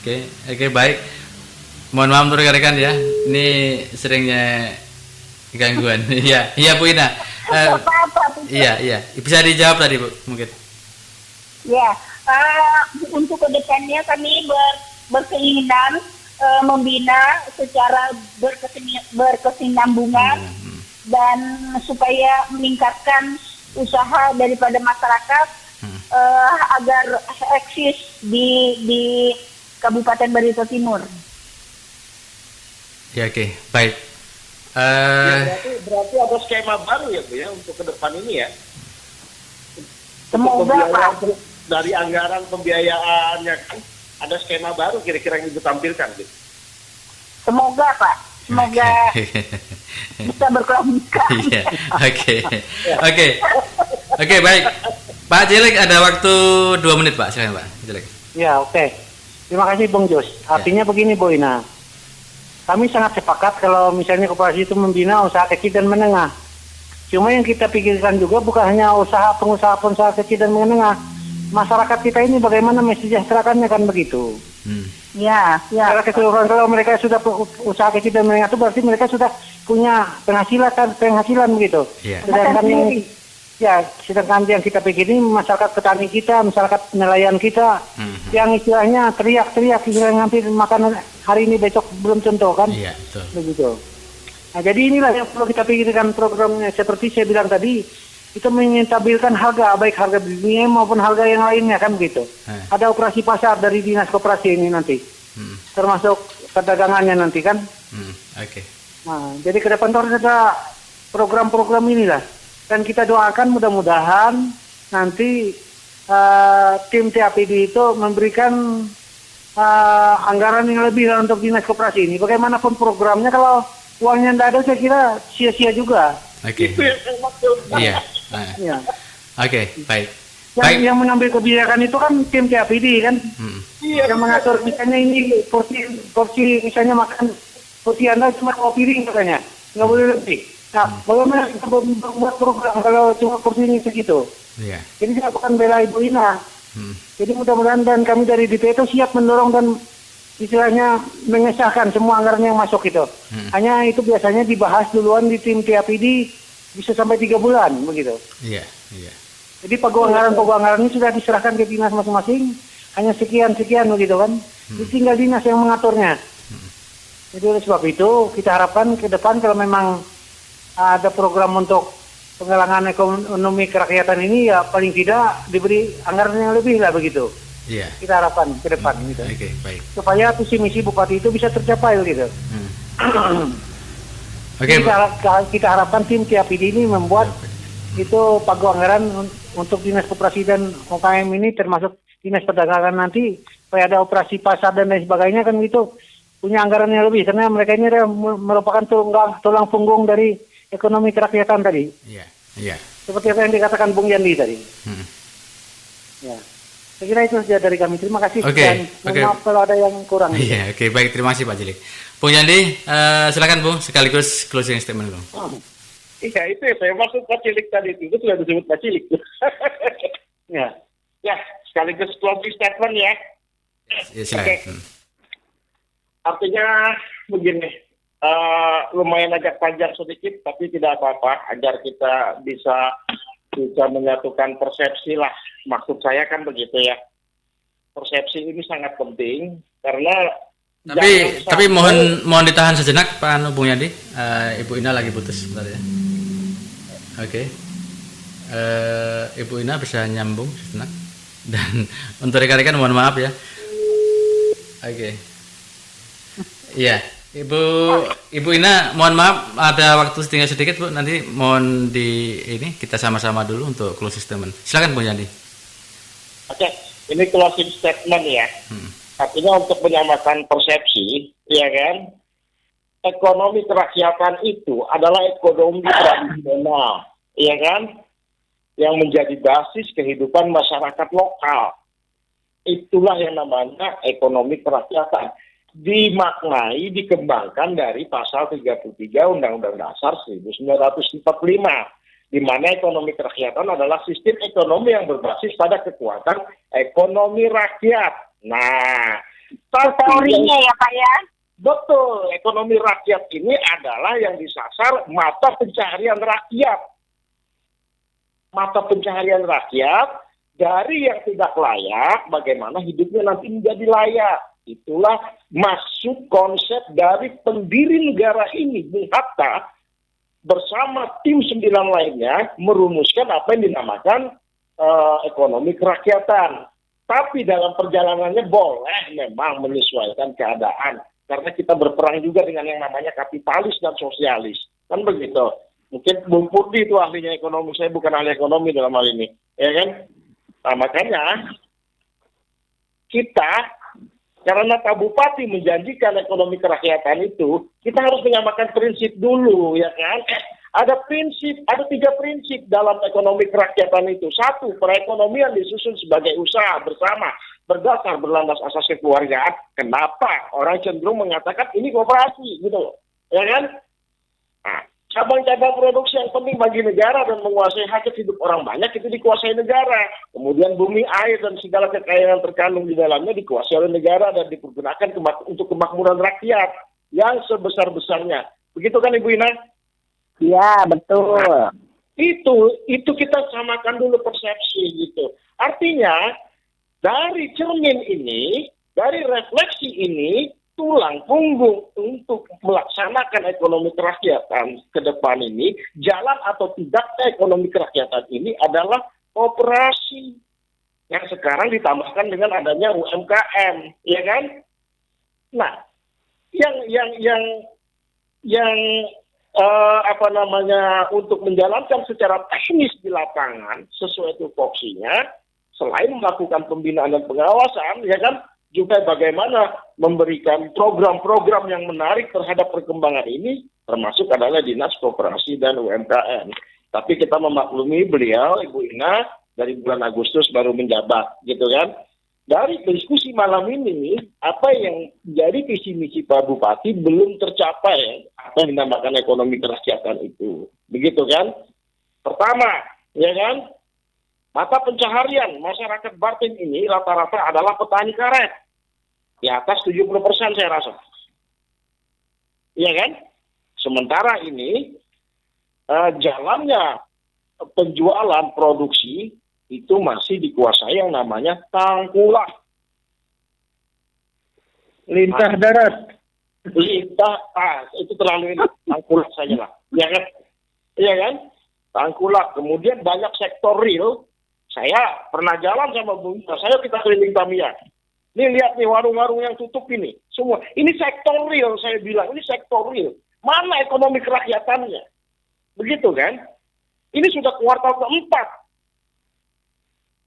B: Oke, baik. Mohon maaf untuk rekan-rekan ya, ini seringnya gangguan. Iya Bu Ina. Iya, bisa dijawab tadi Bu mungkin.
C: Ya, untuk kedepannya kami berkeinginan membina secara berkesinambungan dan supaya meningkatkan usaha daripada masyarakat agar eksis di Kabupaten Barito Timur.
B: Ya, oke, baik.
E: Berarti ada skema baru ya Bu ya untuk ke depan ini ya.
C: Semoga Pak.
E: Dari anggaran pembiayaannya kan ada skema baru kira-kira yang ditampilkan gitu.
C: Semoga Pak, semoga bisa berkomunikasi.
B: Oke, baik. Pak Cilik ada waktu 2 menit Pak, silakan Pak Cilik.
D: Ya, oke. Terima kasih Bung Jos. Artinya begini Bu Ina, kami sangat sepakat kalau misalnya koperasi itu membina usaha kecil dan menengah. Cuma yang kita pikirkan juga bukan hanya pengusaha kecil dan menengah. Masyarakat kita ini bagaimana mensejahterakannya kan begitu.
C: Ya.
D: Secara keseluruhan kalau mereka sudah usaha kecil dan menengah itu berarti mereka sudah punya penghasilan begitu. Sedangkan yang kita pikir ini masyarakat petani kita, masyarakat nelayan kita, yang istilahnya teriak-teriak, istilahnya hampir makan hari ini besok belum tentu kan. Iya, betul. Begitu. Nah, jadi inilah yang perlu kita pikirkan programnya seperti saya bilang tadi. Itu menstabilkan harga, baik harga dunia maupun harga yang lainnya kan begitu. Ada operasi pasar dari Dinas Koperasi ini nanti, termasuk perdagangannya nanti kan. Nah, jadi ke depan harus ada program-program inilah. Dan kita doakan mudah-mudahan nanti tim TAPD itu memberikan anggaran yang lebih untuk Dinas Koperasi ini. Bagaimanapun programnya kalau uangnya tidak ada saya kira sia-sia juga. Iya. Baik. Yang mengambil kebijakan itu kan tim TAPD kan, yang mengatur misalnya ini porsi misalnya makan porsi Anda cuma 2 piring katanya, nggak boleh lebih. Nah, bagaimana kita membuat program kalau cuma porsi ini segitu? Jadi saya bukan bela Ibu Ina. Jadi mudah-mudahan dan kami dari DP itu siap mendorong dan istilahnya mengesahkan semua anggaran yang masuk itu. Hanya itu biasanya dibahas duluan di tim TAPD bisa sampai 3 bulan begitu. Iya. Jadi anggaran ini sudah diserahkan ke dinas masing-masing, hanya sekian begitu kan. Tinggal dinas yang mengaturnya. Jadi oleh sebab itu kita harapkan ke depan kalau memang ada program untuk penggalangan ekonomi kerakyatan ini, ya paling tidak diberi anggaran yang lebih lah begitu.
B: Iya.
D: Kita harapkan ke depan gitu.
B: Oke, baik.
D: Supaya visi misi bupati itu bisa tercapai gitu.
B: Oke,
D: kita harapkan tim TAPD ini membuat itu pagu anggaran untuk dinas koperasi dan UKM ini, termasuk dinas perdagangan nanti, supaya ada operasi pasar dan lain sebagainya kan gitu, punya anggaran yang lebih, karena mereka ini merupakan tulang punggung dari ekonomi kerakyatan tadi.
B: Iya.
D: Seperti apa yang dikatakan Bung Yandi tadi. Ya. Saya kira itu saja dari kami. Terima kasih. Dan maaf kalau ada yang kurang.
B: Iya, oke, baik, terima kasih Pak Cilik. Bung Yandi, silakan Bung, sekaligus closing statement Bung.
E: Iya, itu ya, saya maksud Pak Cilik tadi itu sudah disebut Pak Cilik. Ya, sekaligus closing statement ya.
B: Ya, silakan.
E: Okay. Artinya begini, lumayan agak panjang sedikit, tapi tidak apa-apa, agar kita bisa menyatukan persepsi lah. Maksud saya kan begitu ya. Persepsi ini sangat penting karena
B: tapi mohon ditahan sejenak Pak Bung Yandi. Ibu Ina lagi putus sebentar ya. Oke. Ibu Ina bisa nyambung sejenak. Dan untuk rekan-rekan mohon maaf ya. Oke. Iya, Ibu Ina, mohon maaf ada waktu tinggal sedikit Bu, nanti mohon kita sama-sama dulu untuk closing statement. Silakan Bu Yandi.
E: Oke, ini closing statement ya. Artinya untuk menyamakan persepsi, ya kan? Ekonomi kerakyatan itu adalah ekonomi tradisional, ya kan? Yang menjadi basis kehidupan masyarakat lokal. Itulah yang namanya ekonomi kerakyatan. Dimaknai, dikembangkan dari pasal 33 Undang-Undang Dasar 1945, di mana ekonomi kerakyatan adalah sistem ekonomi yang berbasis pada kekuatan ekonomi rakyat. Nah,
C: teorinya ya Pak ya?
E: Betul, ekonomi rakyat ini adalah yang disasar mata pencaharian rakyat. Mata pencaharian rakyat dari yang tidak layak, bagaimana hidupnya nanti menjadi layak. Itulah maksud konsep dari pendiri negara ini, Bung Hatta, bersama tim 9 lainnya merumuskan apa yang dinamakan ekonomi kerakyatan. Tapi dalam perjalanannya boleh memang menyesuaikan keadaan. Karena kita berperang juga dengan yang namanya kapitalis dan sosialis. Kan begitu. Mungkin Bung Purdi itu ahlinya ekonomi, saya bukan ahli ekonomi dalam hal ini. Ya kan? Nah, makanya kita, karena Pak Bupati menjanjikan ekonomi kerakyatan itu, kita harus menyamakan prinsip dulu, ya kan? Ada 3 prinsip dalam ekonomi kerakyatan itu. 1, perekonomian disusun sebagai usaha bersama, berdasar berlandas asas kekeluargaan. Kenapa? Orang cenderung mengatakan ini koperasi, gitu loh. Ya kan? Nah, cabang-cabang produksi yang penting bagi negara dan menguasai hajat hidup orang banyak itu dikuasai negara. Kemudian bumi, air, dan segala kekayaan yang terkandung di dalamnya dikuasai oleh negara dan dipergunakan untuk kemakmuran rakyat yang sebesar-besarnya. Begitu kan Ibu Ina?
C: Ya, betul.
E: Nah, itu kita samakan dulu persepsi gitu. Artinya dari cermin ini, dari refleksi ini, tulang punggung untuk melaksanakan ekonomi kerakyatan ke depan ini, jalan atau tidaknya ekonomi kerakyatan ini adalah koperasi yang sekarang ditambahkan dengan adanya UMKM, ya kan? Nah, untuk menjalankan secara teknis di lapangan sesuai tupoksinya, selain melakukan pembinaan dan pengawasan, ya kan, juga bagaimana memberikan program-program yang menarik terhadap perkembangan ini, termasuk adalah Dinas Koperasi dan UMKM. Tapi kita memaklumi beliau, Ibu Ina, dari bulan Agustus baru menjabat, gitu kan. Dari diskusi malam ini, apa yang jadi visi misi Pak Bupati belum tercapai, apa yang dinamakan ekonomi kerakyatan itu. Begitu kan? Pertama, ya kan, mata pencaharian masyarakat Bartim ini rata-rata adalah petani karet. Di atas 70% saya rasa. Iya kan? Sementara ini, jalannya penjualan produksi itu masih dikuasai yang namanya tangkulak.
D: Lintah darat.
E: Itu terlalu ini, tangkulak saja lah. Ya kan? Iya kan? Tengkulak. Kemudian banyak sektor real. Saya pernah jalan sama Bung Ina, saya kita keliling Tamiya. Nih lihat nih warung-warung yang tutup ini. Semua. Ini sektor real, saya bilang. Ini sektor real. Mana ekonomi kerakyatannya? Begitu kan? Ini sudah kuartal keempat.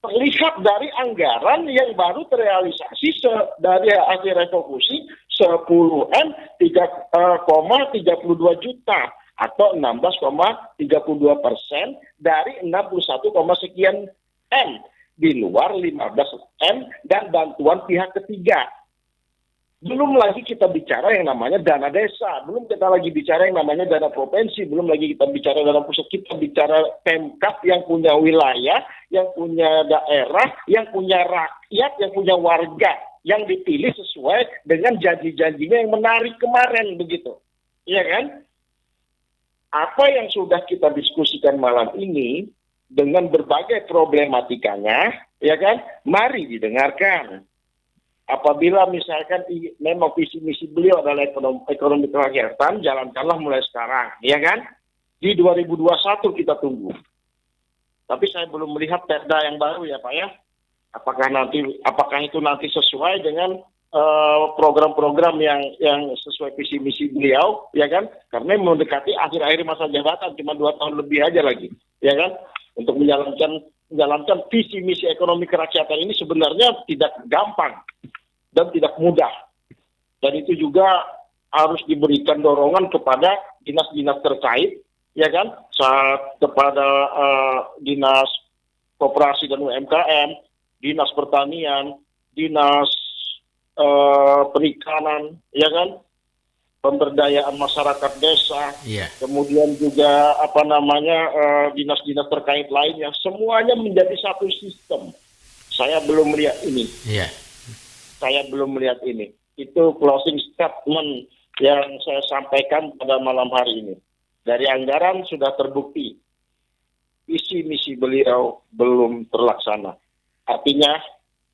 E: Terlihat dari anggaran yang baru terrealisasi dari hasil refokusi 10M 3,32 juta atau 16,32% dari 61, sekian M, di luar 15M dan bantuan pihak ketiga. Belum lagi kita bicara yang namanya dana desa, belum kita lagi bicara yang namanya dana provinsi, belum lagi kita bicara dana pusat, kita bicara Pemkab yang punya wilayah, yang punya daerah, yang punya rakyat, yang punya warga, yang dipilih sesuai dengan janji-janjinya yang menarik kemarin, begitu. Iya kan? Apa yang sudah kita diskusikan malam ini, dengan berbagai problematikanya, ya kan? Mari didengarkan. Apabila misalkan memang visi misi beliau adalah ekonomi kerakyatan, jalankanlah mulai sekarang, ya kan? Di 2021 kita tunggu. Tapi saya belum melihat perda yang baru ya Pak ya. Apakah itu nanti sesuai dengan program-program yang sesuai visi misi beliau, ya kan? Karena mendekati akhir-akhir masa jabatan, cuma 2 tahun lebih aja lagi, ya kan? Untuk menjalankan visi misi ekonomi kerakyatan ini sebenarnya tidak gampang dan tidak mudah. Dan itu juga harus diberikan dorongan kepada dinas-dinas terkait, ya kan? Kepada dinas koperasi dan UMKM, dinas pertanian, dinas perikanan, ya kan? Pemberdayaan masyarakat desa, kemudian juga dinas-dinas terkait lainnya, semuanya menjadi satu sistem. Saya belum melihat ini. Saya belum melihat ini. Itu closing statement yang saya sampaikan pada malam hari ini. Dari anggaran sudah terbukti, visi misi beliau belum terlaksana. Artinya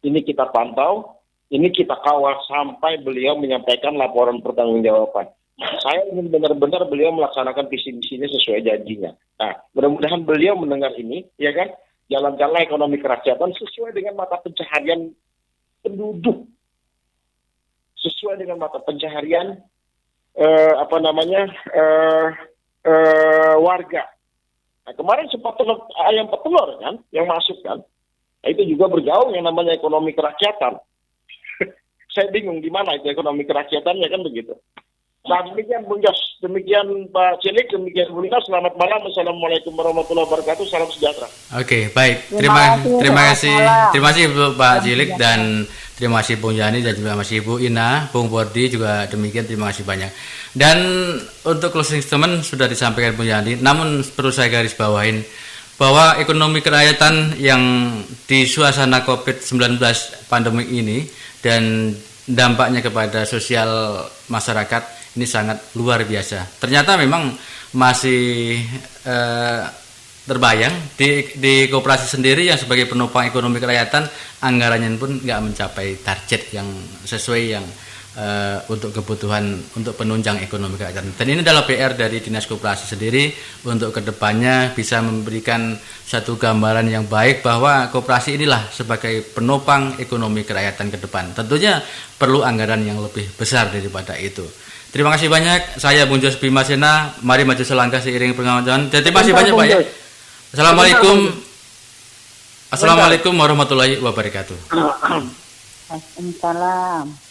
E: ini kita pantau. Ini kita kawal sampai beliau menyampaikan laporan pertanggungjawaban. Saya ingin benar-benar beliau melaksanakan visi misinya sesuai janjinya. Nah, mudah-mudahan beliau mendengar ini, ya kan? Jalankanlah ekonomi kerakyatan sesuai dengan mata pencaharian penduduk, sesuai dengan mata pencaharian warga. Nah, kemarin sempat ayam petelur kan, yang masuk kan? Nah, itu juga bergaung yang namanya ekonomi kerakyatan. Saya bingung di mana itu ekonomi kerakyatannya kan begitu. Nah, demikian Bung Jos, demikian Pak Cilik, demikian Bu Lina. Selamat malam. Assalamualaikum warahmatullahi wabarakatuh. Salam sejahtera.
B: Oke, baik. Terima kasih Pak Cilik dan terima kasih Bung Yani dan juga masih Ibu Ina, Bung Bordi juga demikian. Terima kasih banyak. Dan untuk closing statement sudah disampaikan Bung Yani. Namun perlu saya garis bawahin bahwa ekonomi kerakyatan yang di suasana COVID-19 pandemi ini dan dampaknya kepada sosial masyarakat ini sangat luar biasa. Ternyata memang masih terbayang di koperasi sendiri yang sebagai penopang ekonomi kerakyatan anggarannya pun nggak mencapai target yang sesuai yang untuk kebutuhan untuk penunjang ekonomi kerakyatan. Dan ini adalah PR dari Dinas Koperasi sendiri untuk kedepannya bisa memberikan satu gambaran yang baik bahwa koperasi inilah sebagai penopang ekonomi kerakyatan ke depan. Tentunya perlu anggaran yang lebih besar daripada itu. Terima kasih banyak. Saya Bung Jos Bimasena. Mari maju selangkah seiring pengawasan. Terima kasih banyak Pak ya. Assalamualaikum warahmatullahi wabarakatuh.
C: Waalaikumsalam.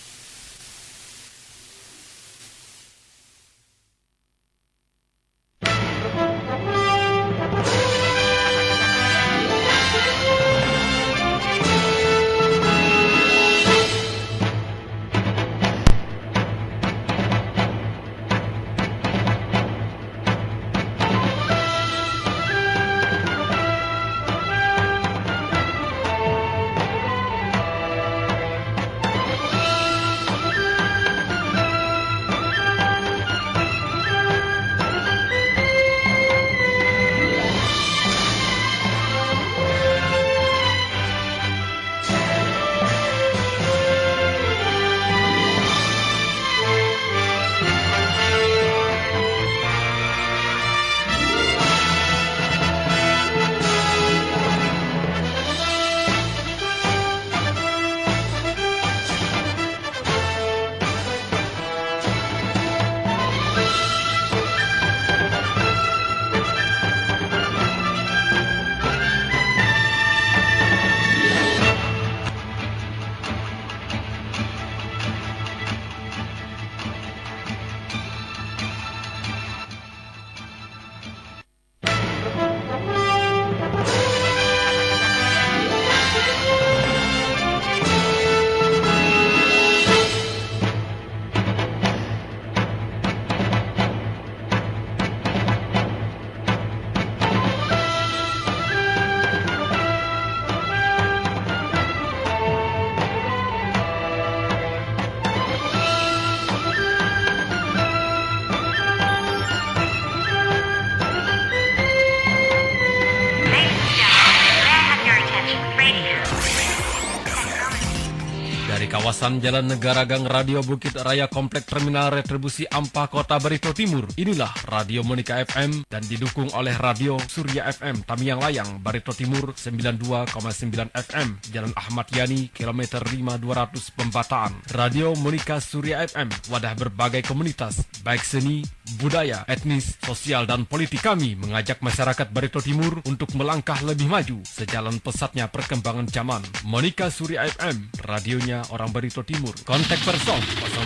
F: kawasan Jalan Negara Gang Radio Bukit Raya Komplek Terminal Retribusi Ampah Kota Barito Timur. Inilah Radio Monika FM dan didukung oleh Radio Surya FM Tamiang Layang Barito Timur 92,9 FM Jalan Ahmad Yani kilometer 5200 Pembataan. Radio Monika Surya FM wadah berbagai komunitas baik seni, budaya, etnis, sosial dan politik. Kami mengajak masyarakat Barito Timur untuk melangkah lebih maju sejalan pesatnya perkembangan zaman. Monika Surya FM, radionya orang Barito Timur. Kontak person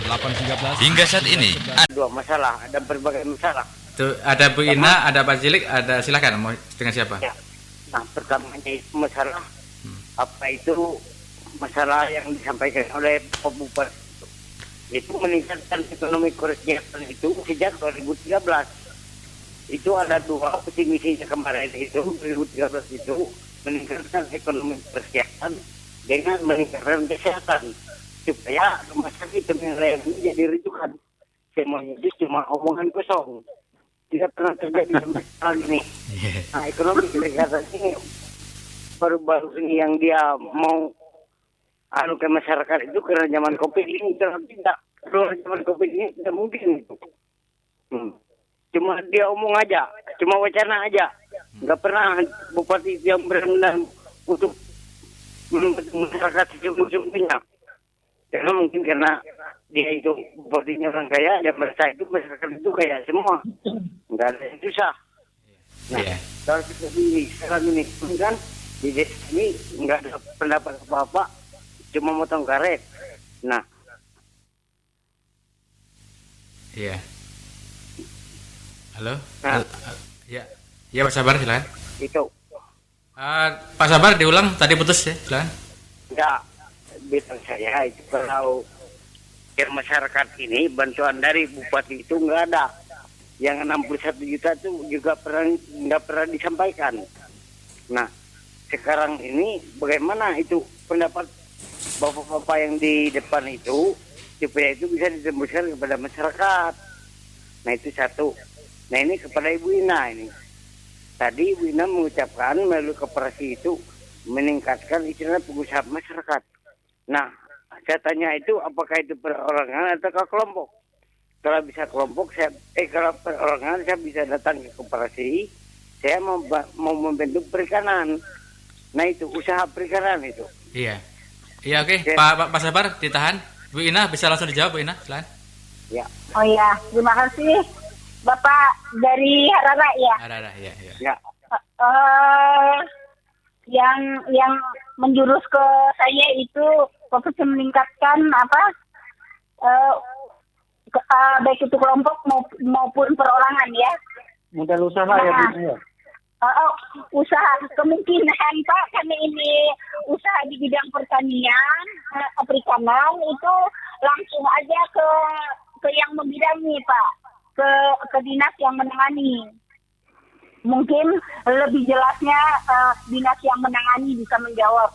F: 0813.
B: Hingga saat ini
A: Dua masalah, ada berbagai masalah.
B: tuh, ada Bu Ina, ada Pak Cilik, ada silakan mau dengan siapa?
A: Ya. Nah, pertamanya itu masalah apa itu masalah yang disampaikan oleh Pak Bupati itu meningkatkan ekonomi kerakyatan itu sejak 2013. Itu ada dua visi misinya kemarin itu 2013 itu meningkatkan ekonomi kerakyatan dengan meningkatkan kesehatan supaya rumah sakit yang lain ini jadi rujukan. Semuanya itu cuma omongan kosong, tidak pernah terjadi sampai sekarang ini. Nah, ekonomi kerakyatan ini baru-baru ini yang dia mau ke masyarakat itu karena zaman COVID ini tidak keluar zaman COVID ini tidak mungkin itu. Cuma dia omong aja, cuma wacana aja. Nggak pernah bupati yang benar-benar untuk masyarakat sejauh-jauhnya. Karena mungkin karena dia itu bupatinya orang kaya, dia merasa itu masyarakat itu kaya semua. Nggak ada yang susah. Nah, kalau kita di sekarang ini kan di desa ini nggak ada pendapat apa-apa, cuma motong karet. Nah,
B: Iya. Halo?
A: Nah.
B: Ya. Ya Pak Sabar silakan.
A: itu
B: Pak Sabar diulang tadi putus ya, silakan.
A: ya bilang saya itu kalau ke masyarakat ini bantuan dari bupati itu nggak ada. Yang 61 juta itu juga nggak pernah disampaikan. Nah, sekarang ini bagaimana itu pendapat bapak-bapak yang di depan itu supaya itu bisa ditembuskan kepada masyarakat. Nah, itu satu. Nah, ini kepada Ibu Ina ini. Tadi Ibu Ina mengucapkan melalui koperasi itu meningkatkan istilahnya pengusaha masyarakat. Nah, saya tanya itu apakah itu perorangan atau kelompok? Kalau bisa kelompok, kalau perorangan saya bisa datang ke koperasi, saya mau membentuk perikanan. Nah, itu usaha perikanan itu.
B: Iya. Iya oke. Pak Sabar ditahan. Bu Ina bisa langsung dijawab Bu Ina, silakan.
A: Ya.
C: Oh ya, terima kasih Bapak dari Harara ya.
B: Ada ya.
A: Ya.
C: Yang menjurus ke saya itu fokus meningkatkan baik itu kelompok maupun perorangan ya.
D: Modal usaha ya Bu. Ya.
C: Usaha kemungkinan Pak kami ini usaha di bidang pertanian, perikanan itu langsung aja ke yang membidangi Pak, ke dinas yang menangani. Mungkin lebih jelasnya dinas yang menangani bisa menjawab.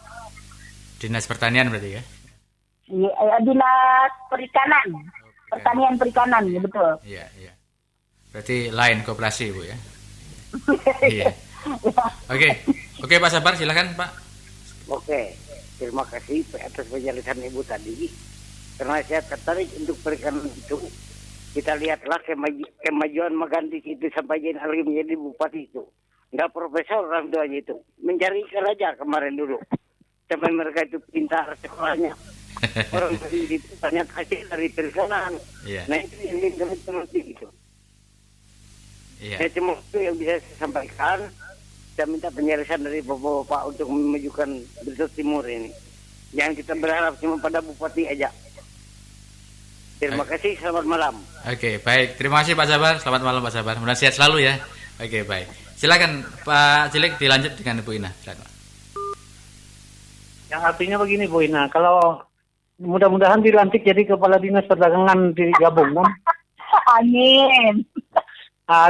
B: Dinas Pertanian berarti ya?
C: Dinas Perikanan, Pertanian Perikanan, ya betul.
B: Iya. Berarti lain koperasi Bu ya? Iya. Oke Pak Sabar silakan Pak.
A: Oke. Terima kasih atas penjelasan Ibu tadi. Karena saya tertarik untuk perikanan itu. Kita lihatlah kemajuan Maganti itu sampai jadi lagi menjadi bupati itu. Nggak profesor orang tuanya itu. Mencari ikan aja kemarin dulu. Sampai mereka itu pintar sekolahnya. Orang itu banyak hasil dari perikanan.
B: Iya.
A: Nah itu yang internet seperti itu.
B: Iya.
A: Saya cuma itu yang bisa saya sampaikan. Saya minta penjelasan dari Bapak-Bapak untuk memajukan Barito Timur ini. Jangan kita berharap cuma pada bupati aja. Terima kasih, selamat malam.
B: Oke, baik. Terima kasih Pak Sabar. Selamat malam Pak Sabar. Mudah sehat selalu ya. Oke, baik. Silakan Pak Cilik dilanjut dengan Bu Ina. Silakan.
D: Yang artinya begini Bu Ina, kalau mudah-mudahan dilantik jadi kepala dinas perdagangan digabung kan?
C: Amin.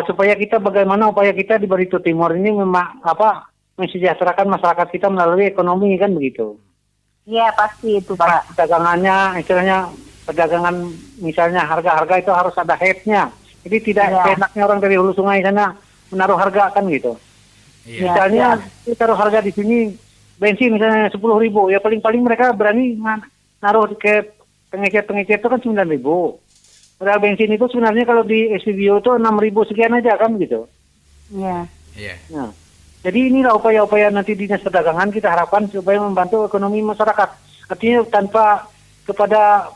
D: Supaya kita bagaimana upaya kita di Barito Timur ini mensejahterakan masyarakat kita melalui ekonomi kan begitu.
C: Iya pasti itu Pak.
D: Perdagangannya istilahnya perdagangan misalnya harga-harga itu harus ada headnya. Jadi tidak enaknya orang dari hulu sungai sana menaruh harga kan gitu.
B: Iya.
D: Misalnya kita taruh harga di sini bensin misalnya 10.000 ya paling-paling mereka berani naruh ke pengecer itu kan 9.000. Padahal bensin itu sebenarnya kalau di SPBU itu 6.000 sekian aja kan gitu.
C: Iya.
B: Iya.
D: Nah, jadi inilah upaya-upaya nanti Dinas Perdagangan kita harapkan supaya membantu ekonomi masyarakat. Artinya tanpa kepada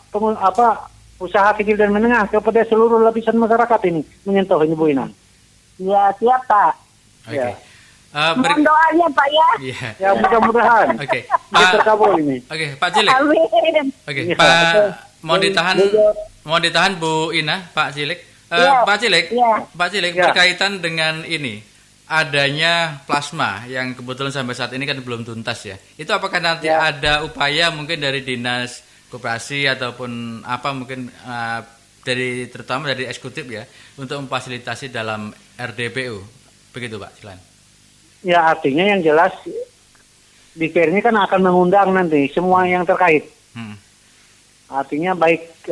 D: usaha kecil dan menengah, kepada seluruh lapisan masyarakat ini menyentuh ini Bu Ina.
C: Ya, siap Pak.
B: Oke.
D: Ya.
C: Mohon doanya Pak ya.
B: Iya.
D: Ya mudah-mudahan.
B: Oke.
D: Bisa
B: Pak.
D: terkabul ini.
B: Oke, Pak Cilik.
C: Amin.
B: Oke,
D: Iya.
B: Pak, mau ditahan Bu Ina, Pak Cilik.
C: Iya.
B: Pak Cilik,
C: Iya.
B: Pak Cilik
D: Iya.
B: berkaitan dengan ini adanya plasma yang kebetulan sampai saat ini kan belum tuntas ya. Itu apakah nanti ada upaya mungkin dari Dinas Koperasi ataupun apa mungkin terutama dari eksekutif ya untuk memfasilitasi dalam RDPU. Begitu Pak, silakan.
D: Ya artinya yang jelas DPR ini kan akan mengundang nanti semua yang terkait. Artinya baik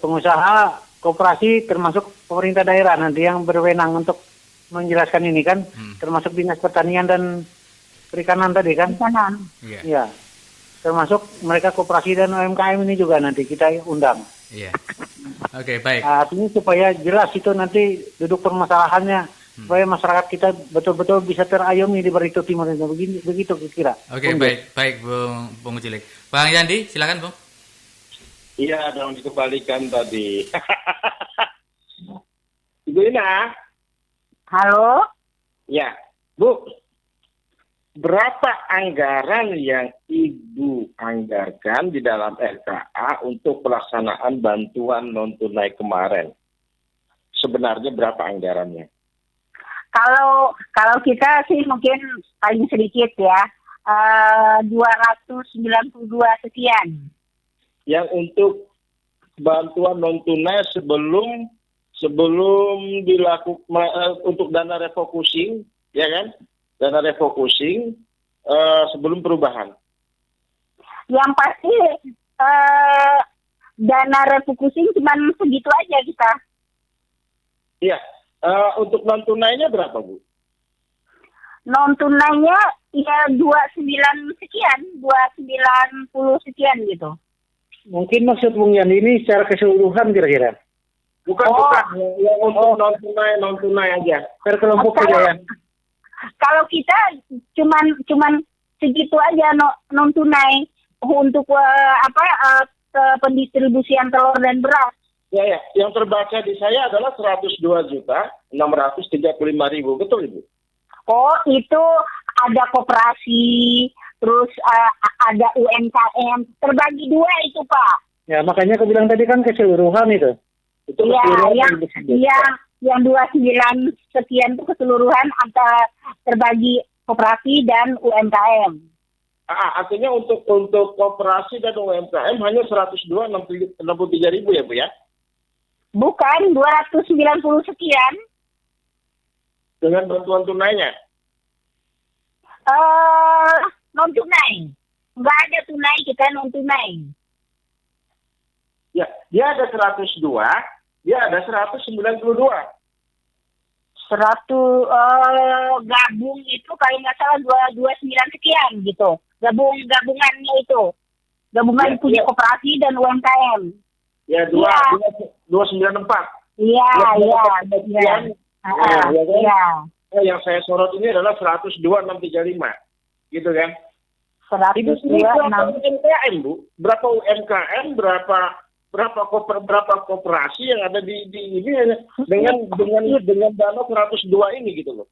D: pengusaha, koperasi termasuk pemerintah daerah nanti yang berwenang untuk menjelaskan ini kan, termasuk Dinas Pertanian dan Perikanan tadi kan.
C: Kanan.
B: Iya.
D: Ya, termasuk mereka koperasi dan UMKM ini juga nanti kita undang.
B: Iya. Oke, baik.
D: Artinya supaya jelas itu nanti duduk permasalahannya, supaya masyarakat kita betul-betul bisa terayomi di Barito Timur ini. Begitu kira.
B: Oke, baik Bung Cilik. Bang Yandi, silakan Bung.
E: Iya, dong dikembalikan tadi. Ibu Ina.
C: Halo.
E: Ya, Bu. Berapa anggaran yang Ibu anggarkan di dalam RKA untuk pelaksanaan bantuan non-tunai kemarin? Sebenarnya berapa anggarannya?
C: Kalau kita sih mungkin paling sedikit ya. 292 sekian.
E: Yang untuk bantuan non-tunai sebelum dilakukan untuk dana refocusing, ya kan? Dana refocusing sebelum perubahan.
C: Yang pasti dana refocusing cuma segitu aja kita.
E: Iya. Untuk non tunainya berapa, Bu?
C: Non tunainya ya 29 sekian, 290 sekian gitu.
D: Mungkin maksud Bung Yandi ini secara keseluruhan kira-kira.
E: Bukan. Yang untuk non tunai aja.
D: Per kelompok saja ya.
C: Kalau kita cuman segitu aja non tunai untuk pendistribusian telur dan beras.
E: Ya. Yang terbaca di saya adalah 102.635.000. Betul, Ibu?
C: Oh, itu ada koperasi, terus ada UMKM, terbagi dua itu, Pak.
D: Ya, makanya aku bilang tadi kan keseluruhan itu. Itu
C: Iya, yang 29 sekian itu keseluruhan antara terbagi koperasi dan UMKM.
E: Artinya untuk koperasi dan UMKM hanya 102.633.000 ya, Bu ya?
C: Bukan, 290 sekian.
E: Dengan bantuan tunainya?
C: Non tunai. Nggak ada tunai, kita non tunai.
E: Ya, dia ada 102, dia ada 192.
C: Gabung itu kalau nggak salah 229 sekian gitu. Gabungannya itu. Gabungan punya koperasi dan UMKM.
E: Ya, 294.
C: Iya.
E: Yang saya sorot ini adalah 102.635. Gitu kan?
C: 102.6.
E: UMKM, Bu? Berapa UMKM, berapa koperasi yang ada di ini dengan dana 102 ini gitu loh.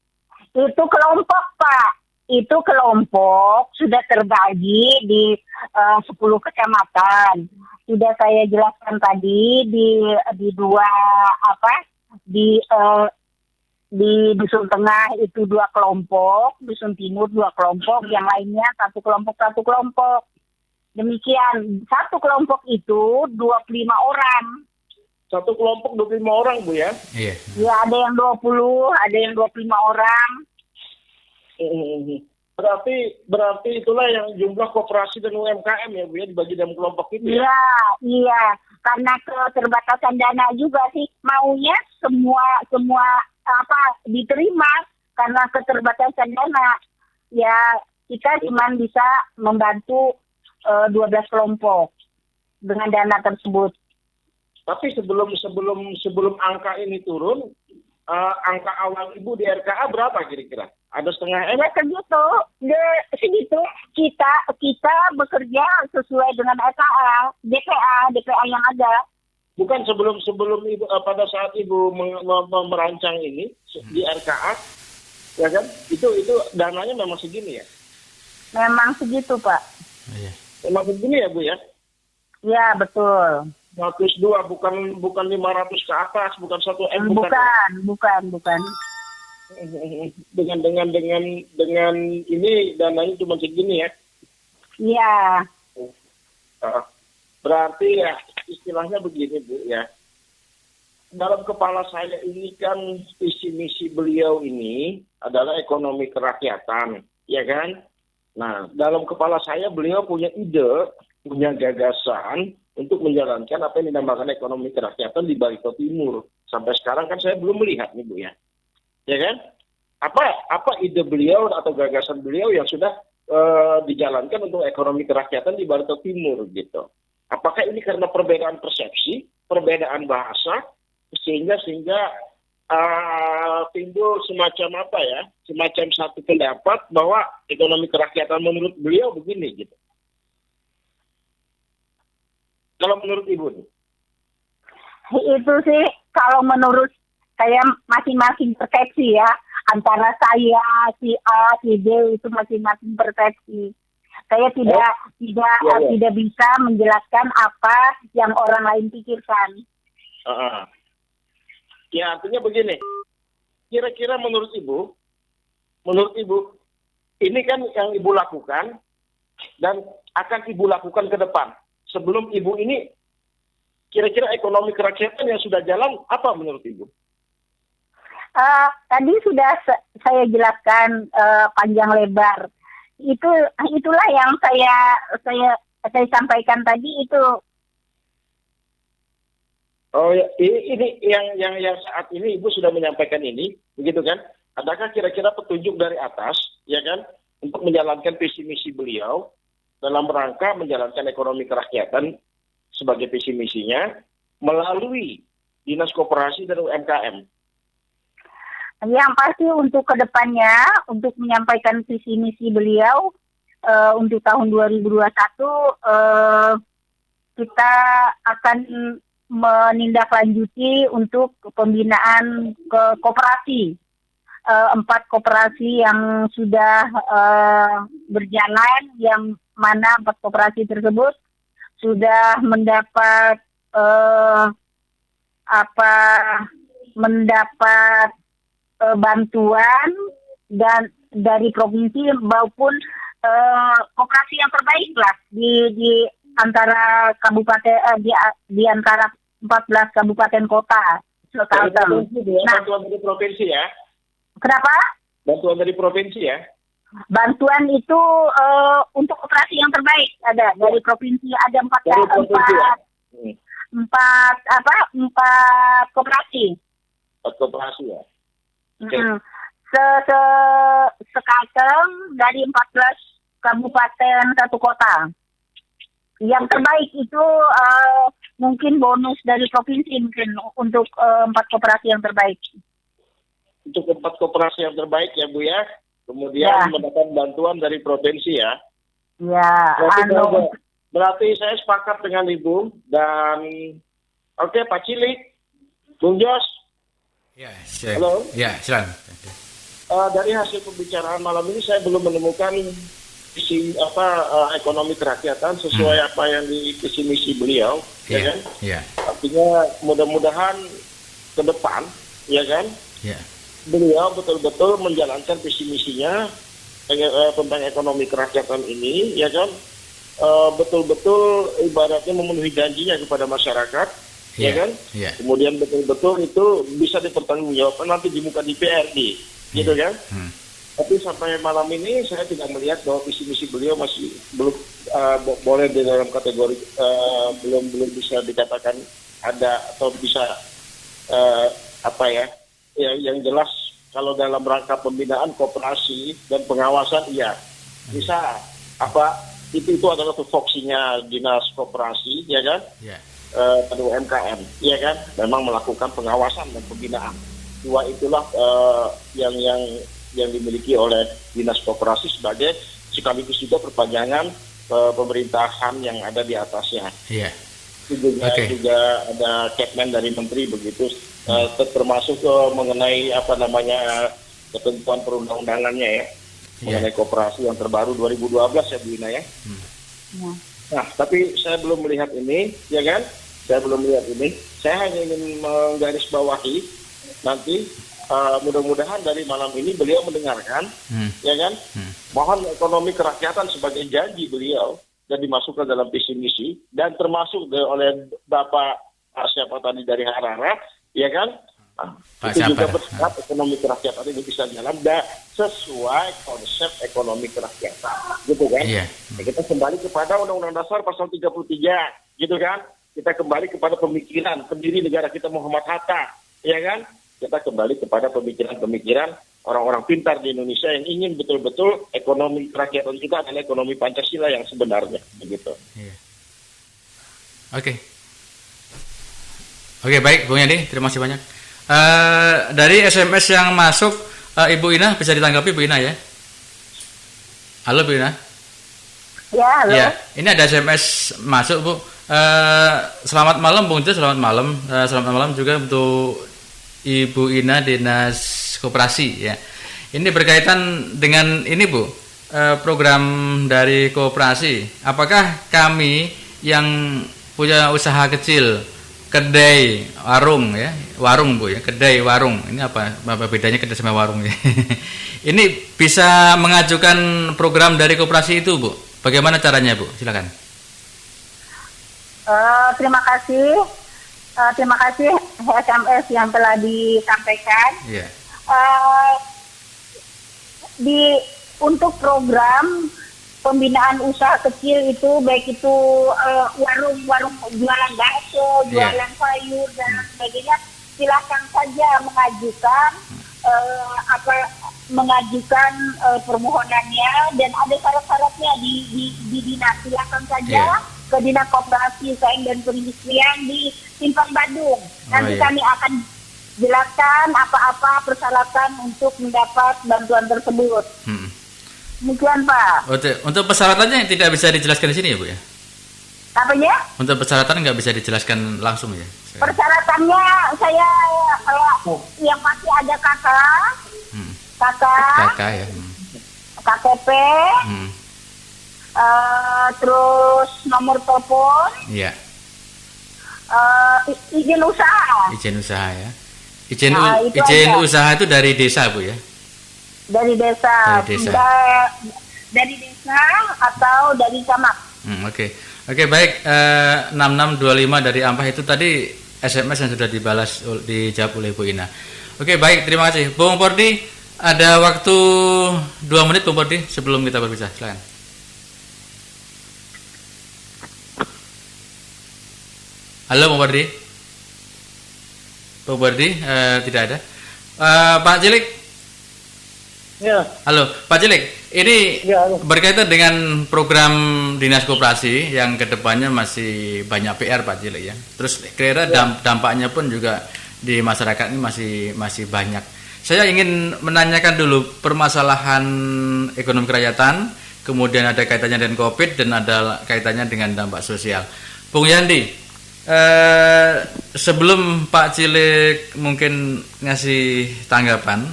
C: Itu kelompok, Pak. Itu kelompok sudah terbagi di 10 kecamatan. Sudah saya jelaskan tadi di Dusun Tengah itu 2 kelompok, Dusun Timur 2 kelompok, yang lainnya 1 kelompok. Demikian, 1 kelompok itu 25 orang.
E: 1 kelompok 25 orang, Bu ya?
B: Iya.
C: Ya, ada yang 20, ada yang 25 orang.
E: Berarti itulah yang jumlah koperasi dan UMKM ya, Bu ya, dibagi dalam kelompok itu ya?
C: Iya. Karena keterbatasan dana juga sih, maunya semua diterima karena keterbatasan dana. Ya, kita cuma bisa membantu 12 kelompok. dengan dana tersebut.
E: Tapi sebelum angka ini turun, angka awal Ibu di RKA berapa kira-kira? Ada setengah M?
C: Ya segitu. Kita bekerja sesuai dengan RKA, DPA yang ada.
E: Bukan sebelum Ibu pada saat Ibu merancang ini di RKA, ya kan? Itu dananya memang segini ya?
C: Memang segitu, Pak.
B: Iya.
E: Memang segini ya, Bu ya?
C: Ya, betul.
E: 102 bukan 500 ke atas, bukan 1 M,
C: Bukan.
E: Dengan ini dananya cuma segini ya.
C: Iya.
E: Berarti ya istilahnya begini Bu ya. Dalam kepala saya ini kan visi misi beliau ini adalah ekonomi kerakyatan, ya kan? Nah, dalam kepala saya beliau punya ide, punya gagasan untuk menjalankan apa yang dinamakan ekonomi kerakyatan di Barito Timur. Sampai sekarang kan saya belum melihat nih Bu ya. Ya kan? Apa ide beliau atau gagasan beliau yang sudah dijalankan untuk ekonomi kerakyatan di Barito Timur gitu. Apakah ini karena perbedaan persepsi, perbedaan bahasa, sehingga timbul semacam apa ya, semacam satu pendapat bahwa ekonomi kerakyatan menurut beliau begini gitu. Kalau menurut Ibu nih?
C: Itu sih kalau menurut saya masing-masing persepsi ya. Antara saya, si A, si B itu masing-masing persepsi. Saya tidak bisa menjelaskan apa yang orang lain pikirkan.
E: Ya artinya begini. Kira-kira menurut Ibu, ini kan yang Ibu lakukan dan akan Ibu lakukan ke depan. Sebelum Ibu ini, kira-kira ekonomi kerakyatan yang sudah jalan, apa menurut Ibu?
C: Tadi sudah saya jelaskan panjang lebar. Itulah yang saya sampaikan tadi itu.
E: Oh ya, ini yang saat ini Ibu sudah menyampaikan ini, begitu kan? Adakah kira-kira petunjuk dari atas, ya kan, untuk menjalankan visi misi beliau dalam rangka menjalankan ekonomi kerakyatan sebagai visi misinya melalui Dinas Koperasi dan UMKM?
C: Yang pasti untuk kedepannya, untuk menyampaikan visi misi beliau untuk tahun 2021, kita akan menindaklanjuti untuk pembinaan ke koperasi. 4 koperasi yang sudah berjalan, yang mana 4 koperasi tersebut sudah mendapat bantuan dan dari provinsi maupun koperasi yang terbaik lah di antara kabupaten di antara 14 kabupaten kota.
E: Bantuan dari provinsi ya?
C: Kenapa?
E: Bantuan dari provinsi ya?
C: Bantuan itu untuk koperasi yang terbaik ada dari provinsi, ada 4 koperasi.
E: 4 koperasi ya.
C: Okay. Sekarang dari 14 kabupaten 1 kota. Yang terbaik itu mungkin bonus dari provinsi mungkin untuk 4 koperasi yang terbaik.
E: Untuk 4 koperasi yang terbaik ya Bu ya. Kemudian mendapat bantuan dari provinsi ya.
C: Ya.
E: Berarti saya sepakat dengan Ibu dan oke Pak Cilik, Bung Jos.
B: Ya,
E: halo.
B: Ya, silakan.
E: Dari hasil pembicaraan malam ini saya belum menemukan visi ekonomi kerakyatan sesuai apa yang di visi misi beliau, ya kan?
B: Iya.
E: Artinya mudah-mudahan ke depan, ya kan?
B: Iya.
E: Beliau betul-betul menjalankan visi misinya tentang ekonomi kerakyatan ini, ya kan? Betul-betul ibaratnya memenuhi janjinya kepada masyarakat, ya kan? Kemudian betul-betul itu bisa dipertanggungjawabkan nanti di muka DPRD, gitu kan? Tapi sampai malam ini saya tidak melihat bahwa visi misi beliau masih belum boleh di dalam kategori belum bisa dikatakan ada atau bisa yang jelas kalau dalam rangka pembinaan koperasi dan pengawasan iya bisa itu adalah tupoksinya dinas koperasi, ya kan?
B: Ya.
E: UMKM, ya kan? Memang melakukan pengawasan dan pembinaan. Dua itulah yang dimiliki oleh dinas koperasi sebagai sekaligus juga perpanjangan pemerintahan yang ada di atasnya.
B: Iya.
E: Juga ada Kepmen dari Menteri begitu, termasuk mengenai ketentuan perundang-undangannya ya, mengenai koperasi yang terbaru 2012 ya Bu Ina ya. Nah, tapi saya belum melihat ini, ya kan? Saya belum melihat ini. Saya hanya ingin menggarisbawahi nanti mudah-mudahan dari malam ini beliau mendengarkan, ya kan? Mohon ekonomi kerakyatan sebagai janji beliau dan dimasukkan dalam visi misi dan termasuk oleh Bapak siapa tadi dari Harara, ya kan? Itu juga berharap ekonomi kerakyatan ini bisa jalan sesuai konsep ekonomi kerakyatan, gitu kan?
B: Iya.
E: Kita kembali kepada Undang-Undang Dasar pasal 33, gitu kan? Kita kembali kepada pemikiran pendiri negara kita Muhammad Hatta, ya kan? Kita kembali kepada pemikiran-pemikiran orang-orang pintar di Indonesia yang ingin betul-betul ekonomi kerakyatan kita adalah ekonomi Pancasila yang sebenarnya, begitu.
B: Iya. Oke, baik, Bung Yandi, terima kasih banyak. Dari SMS yang masuk, Ibu Ina bisa ditanggapi, Bu Ina ya? Halo, Bu Ina.
C: Ya, halo.
B: Ya, ini ada SMS masuk, Bu. Selamat malam, Bung Jo, selamat malam. Selamat malam juga untuk Ibu Ina Dinas Koperasi ya. Ini berkaitan dengan ini Bu, program dari koperasi. Apakah kami yang punya usaha kecil, kedai, warung ya, warung Bu ya, kedai, warung. Ini apa bedanya kedai sama warung ya? Ini bisa mengajukan program dari koperasi itu Bu. Bagaimana caranya Bu? Silakan.
C: Terima kasih. Terima kasih SMS yang telah disampaikan.
B: Yeah.
C: Untuk program pembinaan usaha kecil itu baik itu warung jualan bakso, jualan sayur dan sebagainya, silakan saja mengajukan permohonannya dan ada syarat-syaratnya di dinas. Silakan saja ke Dinas Koperasi Saing dan Perindustrian di Simpang Badung. Nanti kami akan jelaskan apa-apa persyaratan untuk mendapat bantuan tersebut. Demikian Pak.
B: Untuk persyaratannya tidak bisa dijelaskan di sini ya Bu ya?
C: Apanya?
B: Untuk persyaratan nggak bisa dijelaskan langsung ya?
C: Persyaratannya saya yang pasti ada kakak
B: ya.
C: KTP, terus nomor telepon,
B: iya.
C: Izin usaha.
B: Izin usaha ya. Izin usaha itu dari desa Bu ya?
C: Dari desa. Dari desa atau dari camat.
B: Oke, baik. 6625 dari Ampah itu tadi SMS yang sudah dijawab oleh Bu Ina. Oke, baik, terima kasih. Bung Pordi, ada waktu 2 menit Bung Pordi sebelum kita berbicara. Silakan. Halo Bung Pordi. Bung Pordi tidak ada. Pak Cilik.
D: Ya.
B: Halo Pak Cilik. Ini berkaitan dengan program Dinas Koperasi yang kedepannya masih banyak PR Pak Cilik ya. Terus kira-kira dampaknya pun juga di masyarakat ini masih banyak. Saya ingin menanyakan dulu permasalahan ekonomi kerakyatan, kemudian ada kaitannya dengan COVID dan ada kaitannya dengan dampak sosial. Bung Yandi. Sebelum Pak Cilik mungkin ngasih tanggapan,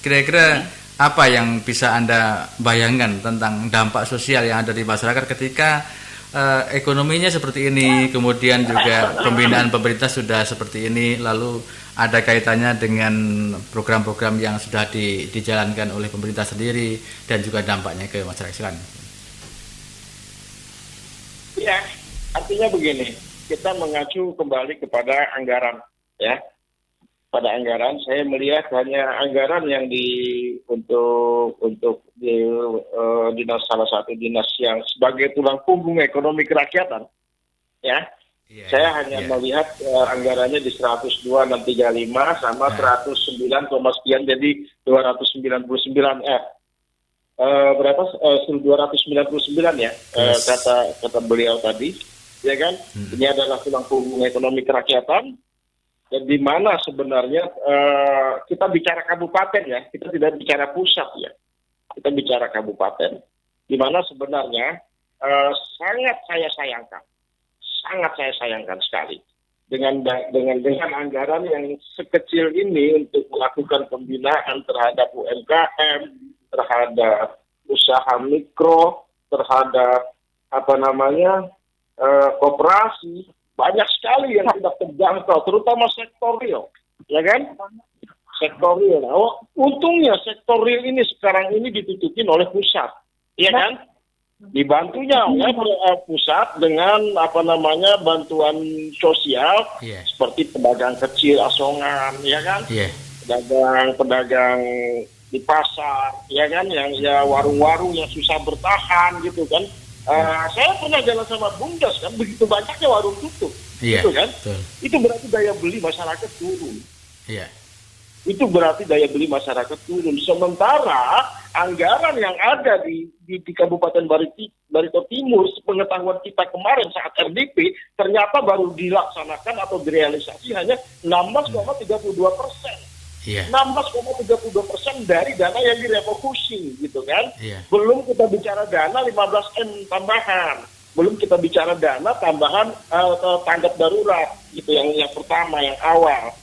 B: kira-kira apa yang bisa Anda bayangkan tentang dampak sosial yang ada di masyarakat ketika ekonominya seperti ini, kemudian juga pembinaan pemerintah sudah seperti ini, lalu ada kaitannya dengan program-program yang sudah dijalankan oleh pemerintah sendiri dan juga dampaknya ke masyarakat silakan.
E: Ya, artinya begini. Kita mengacu kembali kepada anggaran, ya. Pada anggaran, saya melihat hanya anggaran yang untuk dinas salah satu dinas yang sebagai tulang punggung ekonomi kerakyatan, ya. Saya hanya melihat anggarannya di 102.635 sama 109, sekian jadi 299 F. berapa 1299 ya,
B: Yes.
E: kata beliau tadi, ya kan? Ini adalah tulang punggung ekonomi kerakyatan, dan di mana sebenarnya kita bicara kabupaten ya, kita tidak bicara pusat ya, kita bicara kabupaten, di mana sebenarnya sangat saya sayangkan sekali dengan anggaran yang sekecil ini untuk melakukan pembinaan terhadap UMKM, terhadap usaha mikro, terhadap koperasi, banyak sekali yang tidak terjangkau, terutama sektor real, ya kan? Sektor real. Oh, untungnya sektor real ini sekarang ini ditutupin oleh pusat, ya kan? Dibantunya oleh pusat dengan bantuan sosial seperti pedagang kecil asongan, ya kan? Pedagang di pasar, ya kan? Yang warung-warung yang susah bertahan gitu kan? Saya pernah jalan sama Bumdes kan, begitu banyaknya warung tutup, gitu kan? Betul. Itu berarti daya beli masyarakat turun. Itu berarti daya beli masyarakat turun. Sementara anggaran yang ada di Kabupaten Barito Timur, sepengetahuan kita kemarin saat RDP, ternyata baru dilaksanakan atau direalisasi hanya 16,32%. 16,32% dari dana yang direfocusing, gitu kan? Belum kita bicara dana 15M tambahan, belum kita bicara dana tambahan tanggap darurat, gitu yang pertama, yang awal.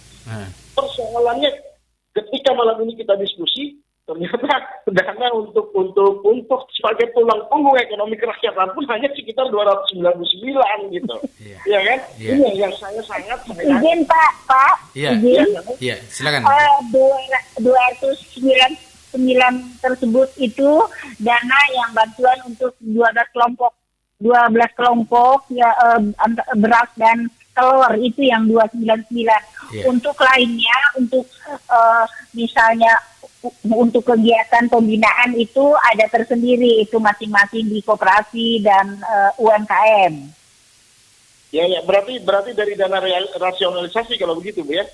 E: Persoalannya ketika malam ini kita diskusi, ternyata dana untuk sebagai tulang punggung ekonomi kerakyatan pun hanya sekitar 299 gitu. Ya kan? Ini yang saya sangat
C: izin Pak.
B: Iya, silakan.
C: 299 tersebut itu dana yang bantuan untuk 12 kelompok ya, beras dan telur, itu yang 299. Untuk lainnya, untuk misalnya untuk kegiatan pembinaan itu ada tersendiri, itu masing-masing di koperasi dan UMKM.
E: Ya, berarti dari dana rasionalisasi kalau begitu, Bu ya?